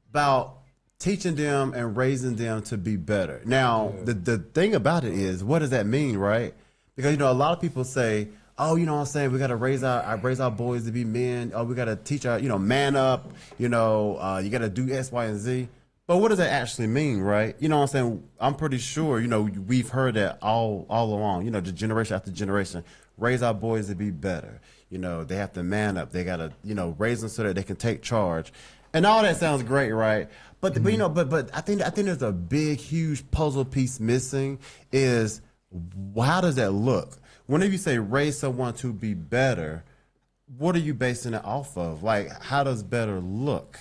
about teaching them and raising them to be better. Now, the thing about it is, what does that mean, right? Because, a lot of people say, oh, you know what I'm saying, we got to raise our boys to be men. Oh, we got to teach our, man up. You got to do X, Y, and Z. But what does that actually mean, right? You know what I'm saying? I'm pretty sure, we've heard that all along, just generation after generation. Raise our boys to be better. They have to man up. They got to, raise them so that they can take charge. And all that sounds great, right? But I think there's a big, huge puzzle piece missing is how does that look? Whenever you say raise someone to be better, what are you basing it off of? Like, how does better look?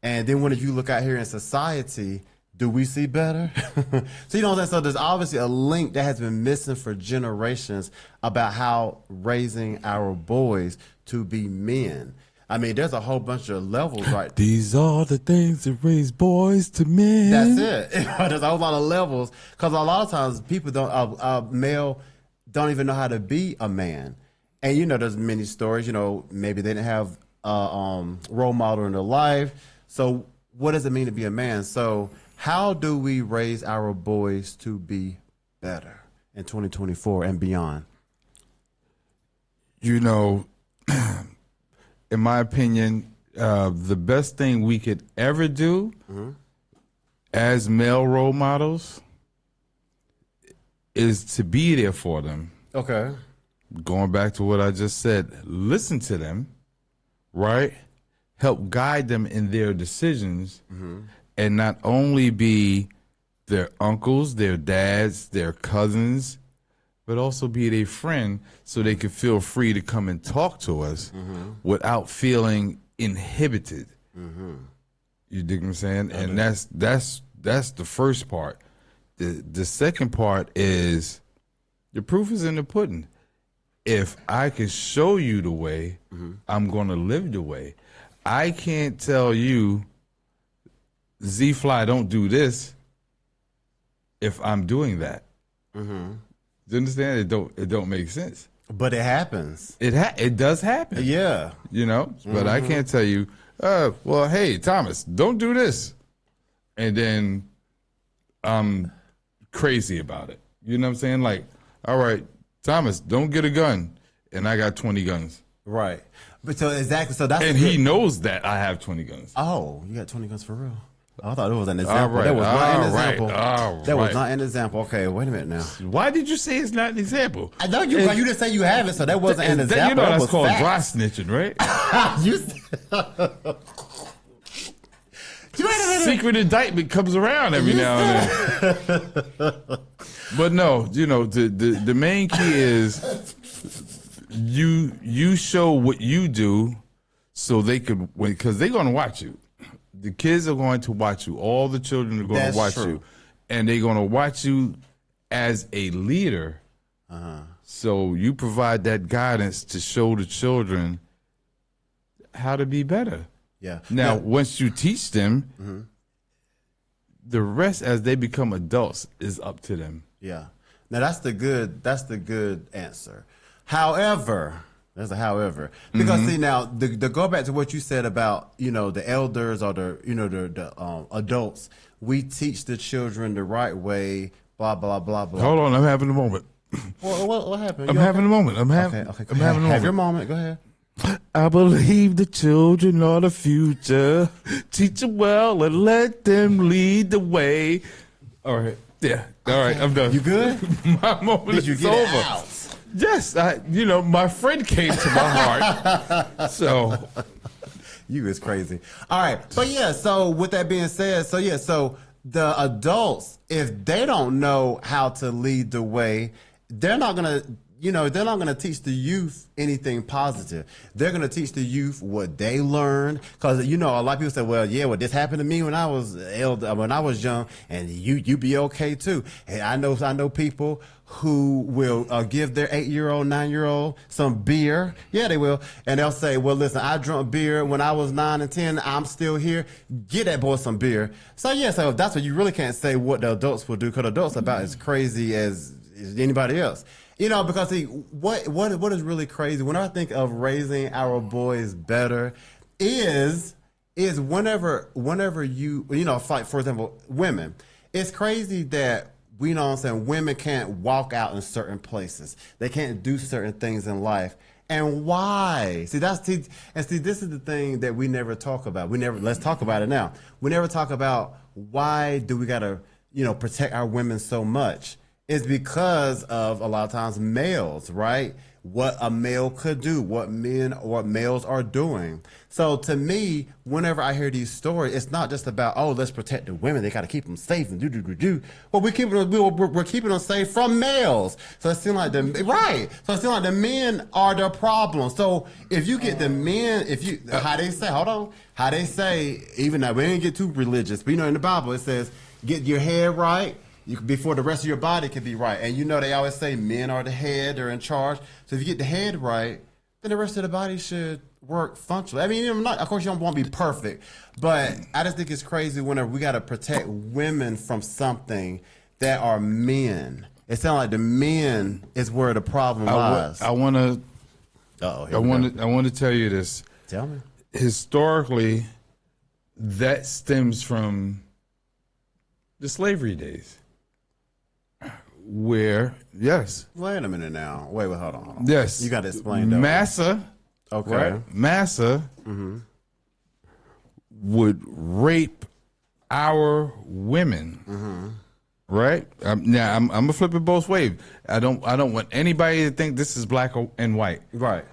And then when you look out here in society, do we see better? So you know what I'm saying? So there's obviously a link that has been missing for generations about how raising our boys to be men. I mean, there's a whole bunch of levels, right? These are the things that raise boys to men. That's it. There's a whole lot of levels because a lot of times people male don't even know how to be a man. And there's many stories. Maybe they didn't have role model in their life. So what does it mean to be a man? So how do we raise our boys to be better in 2024 and beyond? In my opinion, the best thing we could ever do as male role models is to be there for them. Okay. Going back to what I just said, listen to them, right? Help guide them in their decisions, and not only be their uncles, their dads, their cousins, but also be their friend so they can feel free to come and talk to us without feeling inhibited. You dig what I'm saying? And that's the first part. The second part is the proof is in the pudding. If I can show you the way, I'm going to live the way. I can't tell you, Z-Fly, don't do this if I'm doing that. Do you understand? It don't make sense. But it happens. It does happen. Yeah. But I can't tell you, well, hey, Thomas, don't do this. And then I'm crazy about it. You know what I'm saying? Like, all right, Thomas, don't get a gun. And I got 20 guns. Right. But so exactly, so that's and he knows that I have 20 guns. Oh, you got 20 guns for real? I thought it was an example. Right, that was not an example. That was not an example. Okay, wait a minute now. Why did you say it's not an example? I know you didn't say you have it, so that wasn't an example. That's called dry snitching, right? Secret indictment comes around every now and then. But no, the main key is you show what you do so they could, because they're going to watch you. The kids are going to watch you. All the children are going to watch you. And they're going to watch you as a leader. So you provide that guidance to show the children how to be better. Yeah. Now, once you teach them, the rest as they become adults is up to them. Yeah. Now that's the good answer. However, there's a however, because see now to go back to what you said about the elders or the adults, we teach the children the right way. Blah blah blah blah. Hold on, I'm having a moment. What happened? I'm having a moment. I'm having a moment. Have your moment. Go ahead. I believe the children are the future. Teach them well and let them lead the way. All right. Yeah. All right. I'm done. You good? My moment Did you is get over. it out? Yes. My friend came to my heart. So. You is crazy. All right. But yeah, so with that being said, so the adults, if they don't know how to lead the way, they're not going to, they're not going to teach the youth anything positive. They're going to teach the youth what they learned. Because, a lot of people say, well, this happened to me when I was young, and you be okay too. And I know people who will give their 8-year-old, 9-year-old some beer. Yeah, they will. And they'll say, well, listen, I drank beer when I was 9 and 10. I'm still here. Get that boy some beer. So that's what you really can't say what the adults will do, because adults are about as crazy as anybody else. Because see, what is really crazy when I think of raising our boys better is is whenever you know, like for example, women, it's crazy that we know what I'm saying, women can't walk out in certain places. They can't do certain things in life. And why? See, this is the thing that we never talk about. Let's talk about it now. We never talk about why do we gotta, you know, protect our women so much. It's because of a lot of times males, right? What a male could do, what males are doing. So to me, whenever I hear these stories, it's not just about, oh, let's protect the women. They got to keep them safe and do. Well, we're keeping them safe from males. So it seems like So it seems like the men are the problem. So if you get the men, how they say, even now we ain't get too religious, but you know in the Bible it says, get your head right. Before the rest of your body can be right. And you know they always say men are the head, they're in charge. So if you get the head right, then the rest of the body should work functionally. I mean, of course you don't want to be perfect, but I just think it's crazy whenever we got to protect women from something that are men. It sounds like the men is where the problem lies. I want to tell you this. Tell me. Historically, that stems from the slavery days. Where, yes. Wait a minute now. Wait, hold on. Yes. You got to explain that. Massa, okay. Right? Massa would rape our women, right? Now, I'm going to flip it both ways. I don't want anybody to think this is black and white. Right.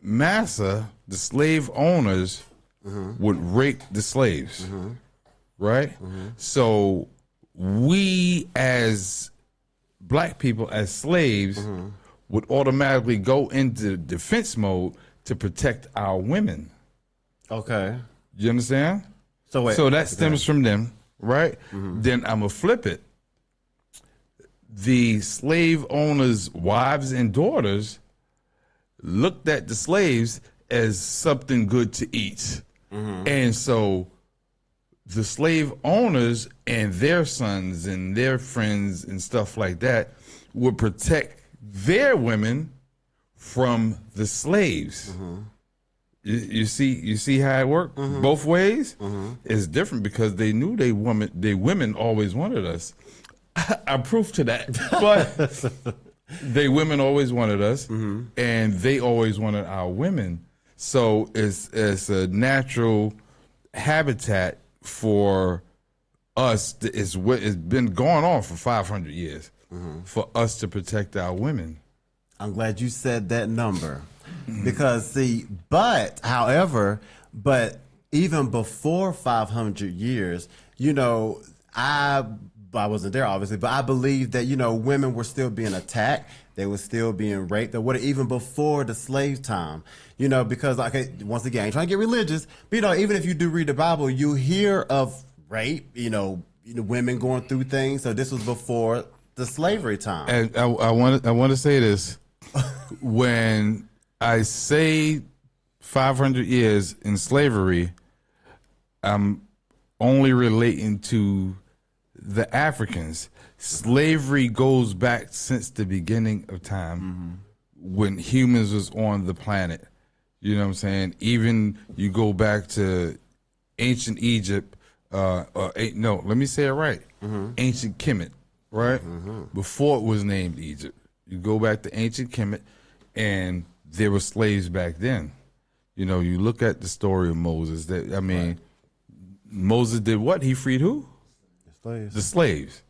Massa, the slave owners, would rape the slaves, right? So we as black people, as slaves, would automatically go into defense mode to protect our women. Okay. You understand? So that stems from them, right? Then I'm going to flip it. The slave owners' wives and daughters looked at the slaves as something good to eat. And so the slave owners and their sons and their friends and stuff like that would protect their women from the slaves. You see how it worked both ways? It's different because they knew they women always wanted us. I'm proof to that. But women always wanted us, and they always wanted our women. So it's a natural habitat for us. It's been going on for 500 years for us to protect our women. I'm glad you said that number because however, even before 500 years, you know, I wasn't there obviously, but I believe that, you know, women were still being attacked. They were still being raped, or even before the slave time, you know, because once again, I ain't trying to get religious, but you know, even if you do read the Bible, you hear of rape, you know, women going through things. So this was before the slavery time. And I want to say this. When I say 500 years in slavery, I'm only relating to the Africans. Slavery goes back since the beginning of time when humans was on the planet. You know what I'm saying? Even you go back to ancient Egypt, let me say it right. Ancient Kemet, right? Before it was named Egypt. You go back to ancient Kemet, and there were slaves back then. You know, you look at the story of Moses. Moses did what? He freed who? The slaves.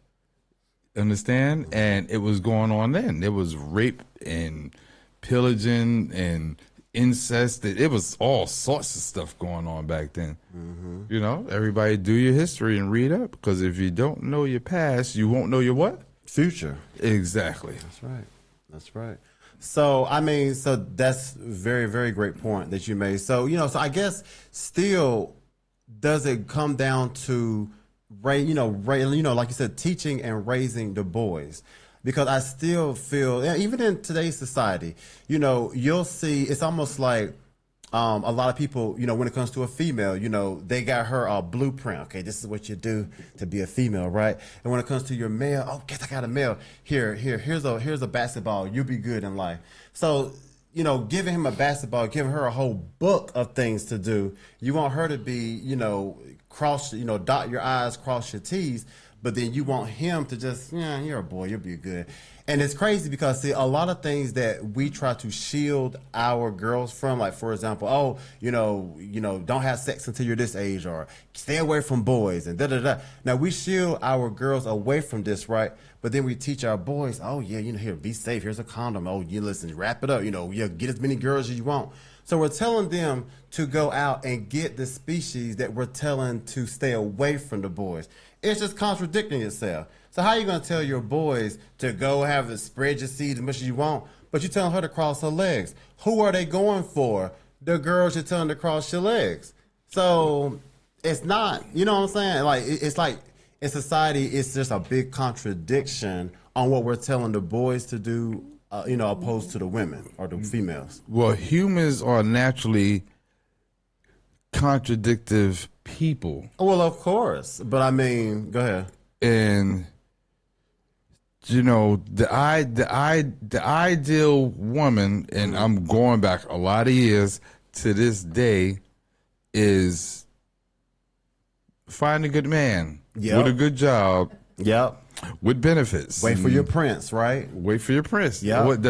Understand? And it was going on then. There was rape and pillaging and incest. It was all sorts of stuff going on back then. You know, everybody do your history and read up, because if you don't know your past, you won't know your what? Future. Exactly. That's right. So, I mean, so that's very, very great point that you made. So, you know, so I guess still, does it come down to, like you said, teaching and raising the boys? Because I still feel, even in today's society, you know, you'll see, it's almost like a lot of people, you know, when it comes to a female, you know, they got her blueprint. Okay, this is what you do to be a female, right? And when it comes to your male, guess I got a male. Here's a basketball. You'll be good in life. So giving him a basketball, giving her a whole book of things to do. You want her to be, dot your I's, cross your T's, but then you want him to just, you're a boy, you'll be good. And it's crazy because, see, a lot of things that we try to shield our girls from, like, for example, don't have sex until you're this age, or stay away from boys, and da-da-da. Now, we shield our girls away from this, right? But then we teach our boys, here, be safe. Here's a condom. Oh, listen, wrap it up. Get as many girls as you want. So we're telling them to go out and get the species that we're telling to stay away from the boys. It's just contradicting itself. So how are you going to tell your boys to go spread your seed as much as you want, but you're telling her to cross her legs? Who are they going for? The girls you're telling to cross your legs. So it's not, you know what I'm saying? Like in society, it's just a big contradiction on what we're telling the boys to do, opposed to the women or the females. Well, humans are naturally contradictive people. Well, of course, but I mean, go ahead. And the ideal woman, and I'm going back a lot of years to this day, is find a good man with a good job. Yep. With benefits. Wait for your prince, right? Wait for your prince. Yeah. What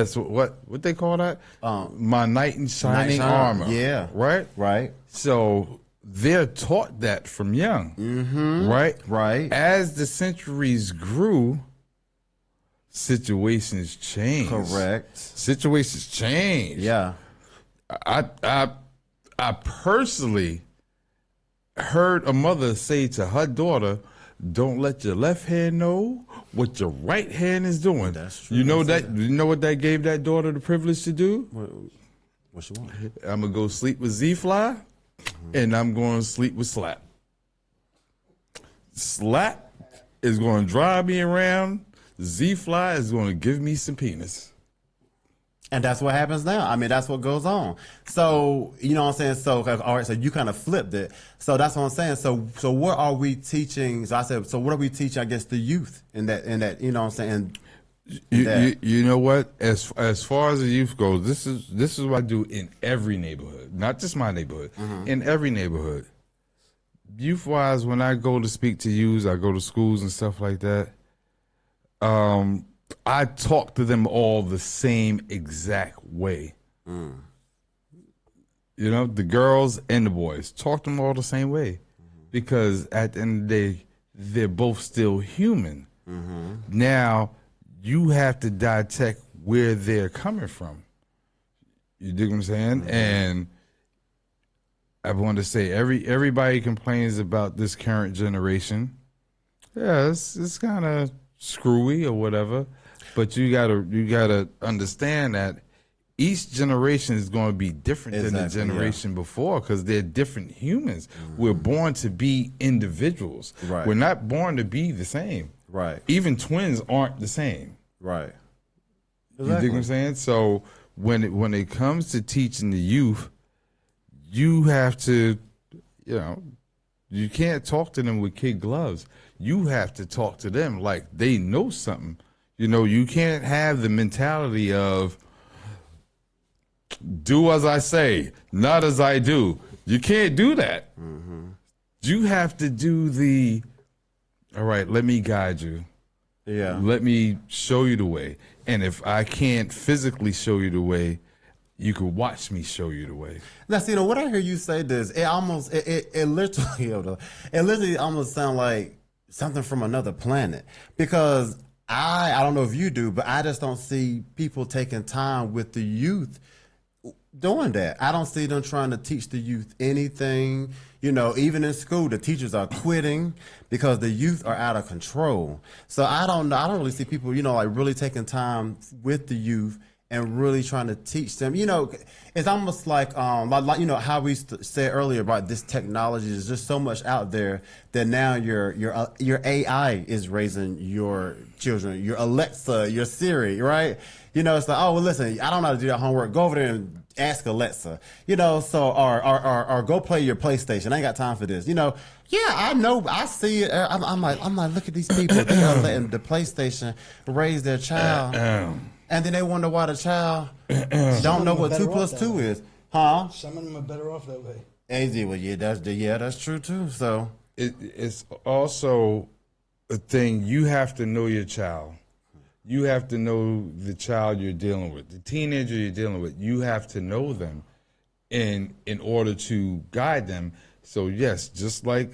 they call that? My knight in shining armor. Yeah. Right? Right. So they're taught that from young. Mm-hmm. Right? Right. As the centuries grew, situations changed. Correct. Situations changed. Yeah. I personally heard a mother say to her daughter, "Don't let your left hand know what your right hand is doing." That's true. You know what that gave that daughter the privilege to do? What she want? I'm gonna go sleep with Z-Fly, and I'm going to sleep with Slap. Slap is going to drive me around. Z-Fly is going to give me some penis. And that's what happens now. I mean, that's what goes on. So, you know what I'm saying? So, all right, so you kind of flipped it. So that's what I'm saying. So what are we teaching? So I said, so what are we teaching, I guess, the youth in that, you know what I'm saying? You know what? As far as the youth goes, this is what I do in every neighborhood, not just my neighborhood, in every neighborhood. Youth-wise, when I go to speak to youths, I go to schools and stuff like that. I talk to them all the same exact way. The girls and the boys, talk to them all the same way, because at the end of the day, they're both still human. Now, you have to dissect where they're coming from. You dig what I'm saying? And I want to say, everybody complains about this current generation. Yeah, it's kind of screwy or whatever, but you gotta understand that each generation is going to be different than the generation before, because they're different humans. We're born to be individuals. Right. We're not born to be the same. Right. Even twins aren't the same. Right. You dig what I'm saying? So when it comes to teaching the youth, you have to, you can't talk to them with kid gloves. You have to talk to them like they know something. You can't have the mentality of do as I say, not as I do. You can't do that. You have to do all right, let me guide you. Yeah. Let me show you the way. And if I can't physically show you the way, you could watch me show you the way. Now, see, what I hear you say this, it literally almost sounds like something from another planet. Because I don't know if you do, but I just don't see people taking time with the youth doing that. I don't see them trying to teach the youth anything. Even in school, the teachers are quitting because the youth are out of control. So I don't really see people, really taking time with the youth and really trying to teach them. It's almost like how we said earlier about this technology. There's just so much out there that now your AI is raising your children, your Alexa, your Siri, right? It's like, oh, well, listen, I don't know how to do that homework. Go over there and ask Alexa, so, or go play your PlayStation. I ain't got time for this. Yeah, I know. I see it. I'm like, look at these people. They are letting the PlayStation raise their child. And then they wonder why the child don't Some know of them what are 2 better plus off that 2 way. is. Huh? Some of them are better off that way. AZ, well, yeah, that's true too. So It's also a thing. You have to know your child. You have to know the child you're dealing with, the teenager you're dealing with. You have to know them in order to guide them. So yes, just like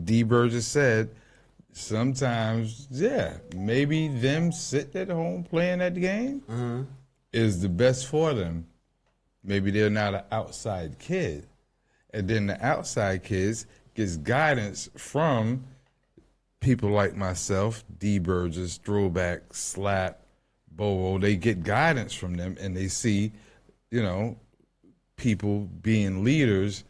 D. Burgess said, sometimes, maybe them sitting at home playing that game is the best for them. Maybe they're not an outside kid. And then the outside kids gets guidance from people like myself, D. Burgess, Throwback, Slap, Bobo. They get guidance from them, and they see, people being leaders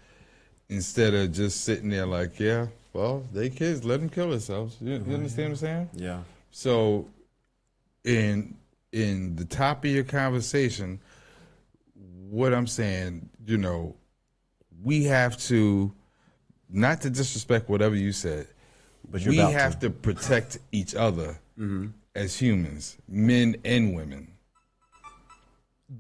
instead of just sitting there like, they kids, let them kill themselves. You understand what I'm saying? yeah. So in the top of your conversation, what I'm saying, we have to, not to disrespect whatever you said, But you're we about have to protect each other as humans, men and women.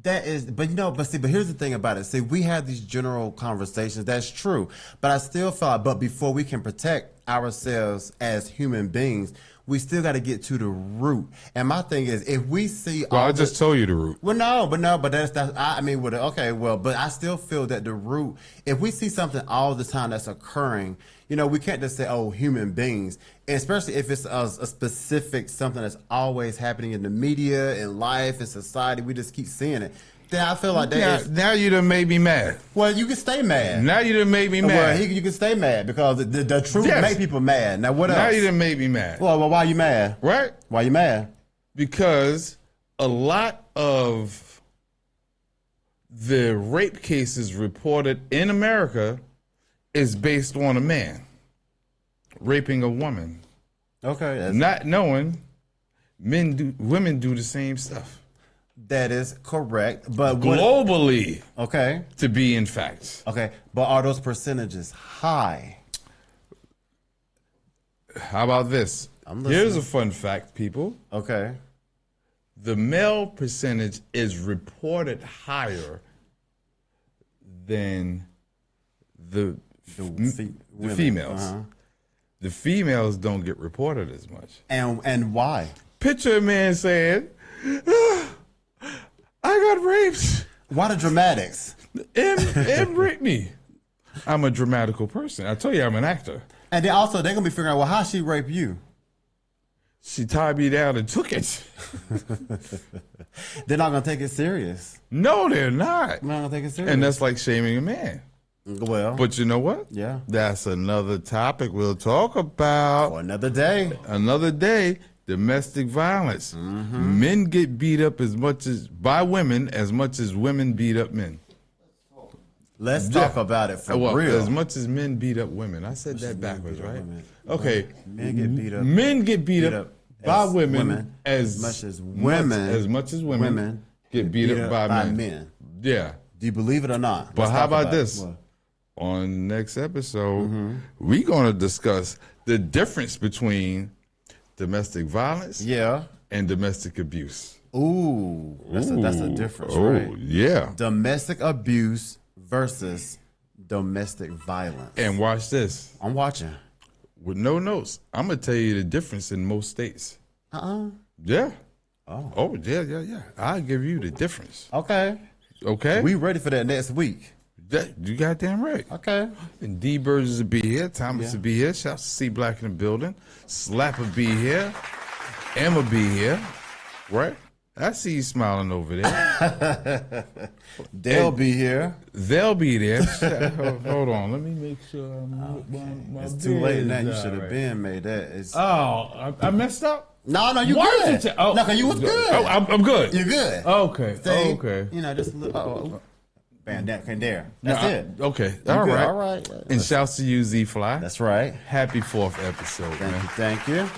That is, but here's the thing about it. See, we have these general conversations. That's true. But I still feel but before we can protect ourselves as human beings, we still got to get to the root. And my thing is, if we see I just told you the root. Well, but that's but I still feel that the root, if we see something all the time that's occurring, we can't just say, oh, human beings, and especially if it's a specific something that's always happening in the media, in life, in society, we just keep seeing it. Then I feel like Now you done made me mad. Well, you can stay mad. Now you done made me mad. Well, you can stay mad because the truth make people mad. Now what else? Now you done made me mad. Well, why you mad? Right? Why you mad? Because a lot of the rape cases reported in America is based on a man raping a woman. Okay. Not knowing women do the same stuff. That is correct. But globally, okay, to be in fact. Okay, but are those percentages high? How about this? Here's a fun fact, people. Okay. The male percentage is reported higher than the females. Uh-huh. The females don't get reported as much. And why? Picture a man saying, I got raped. Why the dramatics? And Brittany. I'm a dramatical person. I tell you, I'm an actor. And then also, they're going to be figuring out, well, how she raped you? She tied me down and took it. They're not going to take it serious. No, they're not. They're not going to take it serious. And that's like shaming a man. Well. But you know what? Yeah. That's another topic we'll talk about. For another day. Another day. Domestic violence. Mm-hmm. Men get beat up by women as much as women beat up men. Let's talk about it for real. As much as men beat up women. I said that backwards, right? Okay. Men get beat up. Men get beat up by women as much as women get beat up by men. Yeah. Do you believe it or not? But how about this? On next episode, we're going to discuss the difference between domestic violence and domestic abuse. Ooh, that's a difference, right? Oh, yeah. Domestic abuse versus domestic violence. And watch this. I'm watching. With no notes, I'm going to tell you the difference in most states. Yeah. Oh, yeah. I'll give you the difference. Okay. We ready for that next week. You goddamn right. Okay. And D. Burgess will be here. Thomas will be here. Shouts to C. Black in the building. Slap will be here. Emma will be here. Right? I see you smiling over there. They'll be here. They'll be there. Hold on. Let me make sure my it's too late now. You should have been made that. I messed up? No, you good. No, because you was good. Oh, I'm good. You're good. Okay. See? Okay. Just a little. Bandana came there. That's it. Okay. All right. And shouts to you, Z Fly. That's right. Happy 4th episode, man. Thank you.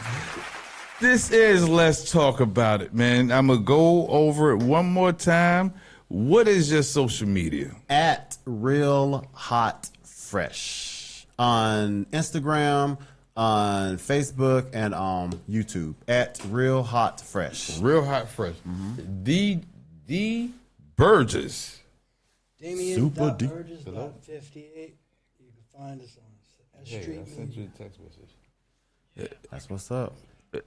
This is Let's Talk About It, man. I'm going to go over it one more time. What is your social media? At Real Hot Fresh on Instagram, on Facebook and YouTube at Real Hot Fresh. Real Hot Fresh. D Burgess. Damien.Burgess.58. You can find us on S.STREET. I sent you a text message. That's what's up.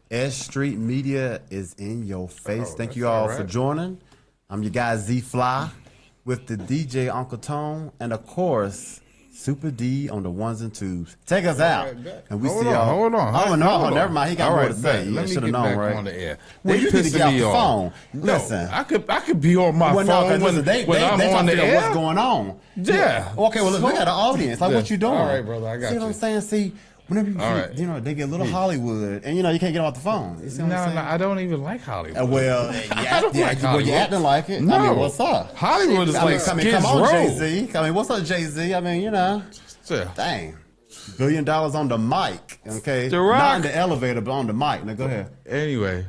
S.STREET Media is in your face. Thank you all for joining. I'm your guy Z Fly with the DJ Uncle Tone and of course Super D on the ones and twos. Take us out. And we see y'all. Hold on. Oh, no, never mind. He got more to say. Let me should have get known, back right? on the air. Well, you need to get off the phone. No, Listen. I could be on my phone when I'm on the air. What's going on? Yeah. Okay, well, look, we got an audience. Like, what you doing? All right, brother, I got See you. what I'm saying? See, whenever you they get a little Hollywood, and you can't get off the phone. You see what I'm saying? No, I don't even like Hollywood. Well, you're acting like it. No. I mean, what's up? Hollywood is like come Skid on, Row. Jay-Z. I mean, what's up, Jay-Z? I mean, Yeah. dang. $1 billion on the mic, okay? The Rock. Not in the elevator, but on the mic. Now, go ahead. Anyway,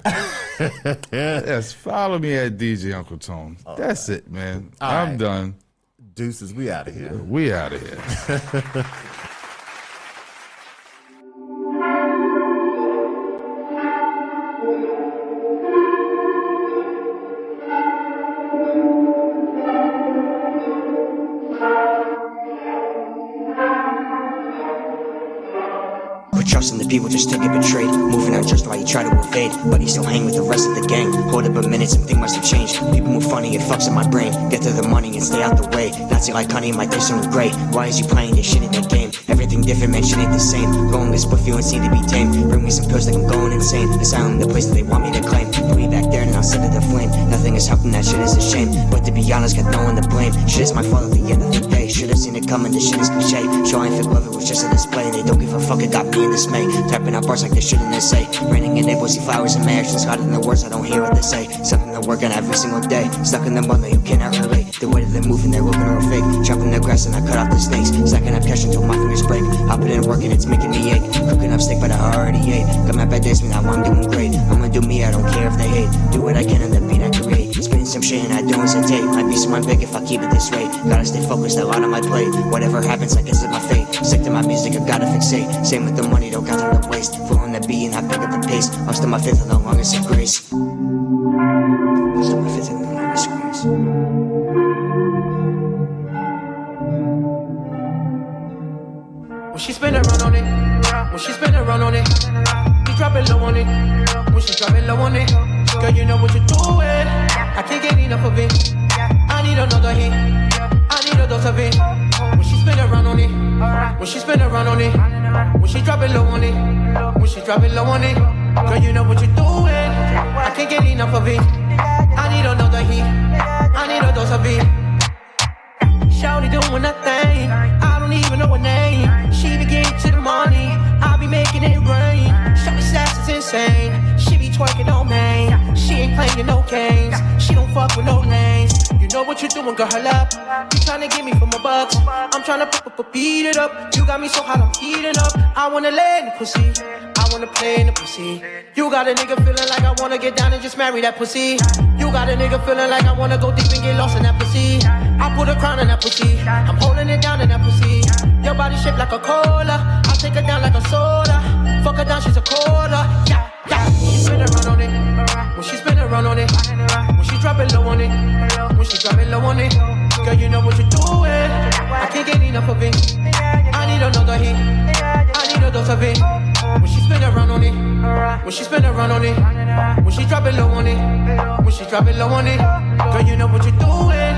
yes, follow me at DJ Uncle Tone. That's it, man. I'm done. Deuces, we out of here. We out of here. Trusting the people just to get betrayed. Moving on just while you try to evade, but he still hang with the rest of the gang. Hold up a minute, something must have changed. People move funny, it fucks up my brain. Get to the money and stay out the way. Nazi like honey, my taste on gray. Why is you playing this shit in that game? Everything different, man, shit ain't the same. Going this puff, you ain't seem to be tame. Bring me some pills like I'm going insane. Asylum, the place that they want me to claim. Put me back there and I'll set it aflame. Nothing is helping, that shit is a shame. But to be honest, got no one to blame. Shit is my fault at the end of the day. Should've seen it coming, this shit is cliche. Show I ain't fit love, it was just a display. They don't give a fuck, it got me in dismay. Tapping out bars like they shouldn't they say. Raining in they see flowers and my actions hotter than the words, I don't hear what they say. Something they're working every single day. Stuck in the mud that you cannot relate. The way that they're moving, they're looking real fake. Chopping the grass and I cut off the snakes. Stacking up cash until my fingers break. I put in work and it's making me ache. Cooking up steak but I already ate. Got my bad days, but now I'm doing great. I'm gonna do me, I don't care if they hate. Do what I can and the beat I create. Spitting some shit and I don't hesitate. Might be someone big if I keep it this way. Gotta stay focused, a lot on my plate. Whatever happens, I guess it's my fate. Stick to my music, I gotta fixate. Same with the money, don't got time to waste. Full on the beat and I pick up the pace. I'm still my fifth and the longest of grace. Still my fifth and the longest of grace. When she spin around on it, when she spin around on it, you drop it low on it. When she drop it low on it, girl, you know what you're doing. I can't get enough of it. I need another hit. I need a dose of it. When she spin around on it, when she spin around on it, when she drop it low on it, when she drop it low on it, girl, you know what you're doing. I can't get enough of it. I need another hit. I need a dose of it. Shawty doing nothing. I don't even know her name. She be getting to the money. I be making it rain. Shawty sass is insane. She be twerking on me. She ain't playing no games. She don't fuck with no lanes. You know what you doing, girl, her up. You tryna get me for my bucks. I'm tryna beat it up. You got me so hot, I'm heating up. I wanna lay in the pussy. I wanna play in the pussy. You got a nigga feeling like I wanna get down and just marry that pussy. You got a nigga feeling like I wanna go deep and get lost in that pussy. I put a crown in that pussy. I'm holding it down in that pussy. Your body shaped like a cola. I'll take her down like a soda. Fuck her down, she's a quarter. Yeah, yeah. She spin around on it. When she spin around on it. When she drop it low on it. When she drop it low on it. Girl, you know what you're doing. I can't get enough of it. I need another hit. I need a dose of it. When she spin around on it. When she spin around on it. When she drop it low on it. When she drop it low on it. Girl, you know what you're doing.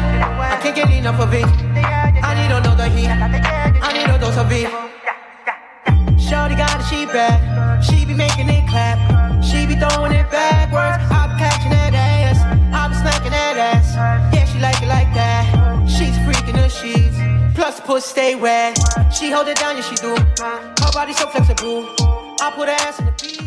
I can't get enough of it. I need another hit. I need a dose of it. Shawty got a she back. She be making it clap. She be throwing it backwards. I be catching that ass. I be smacking that ass. Yeah, she like it like that. She's freaking the sheets. Plus the pussy stay wet. She hold it down, yeah she do. Her body so flexible. I put her ass in the beat.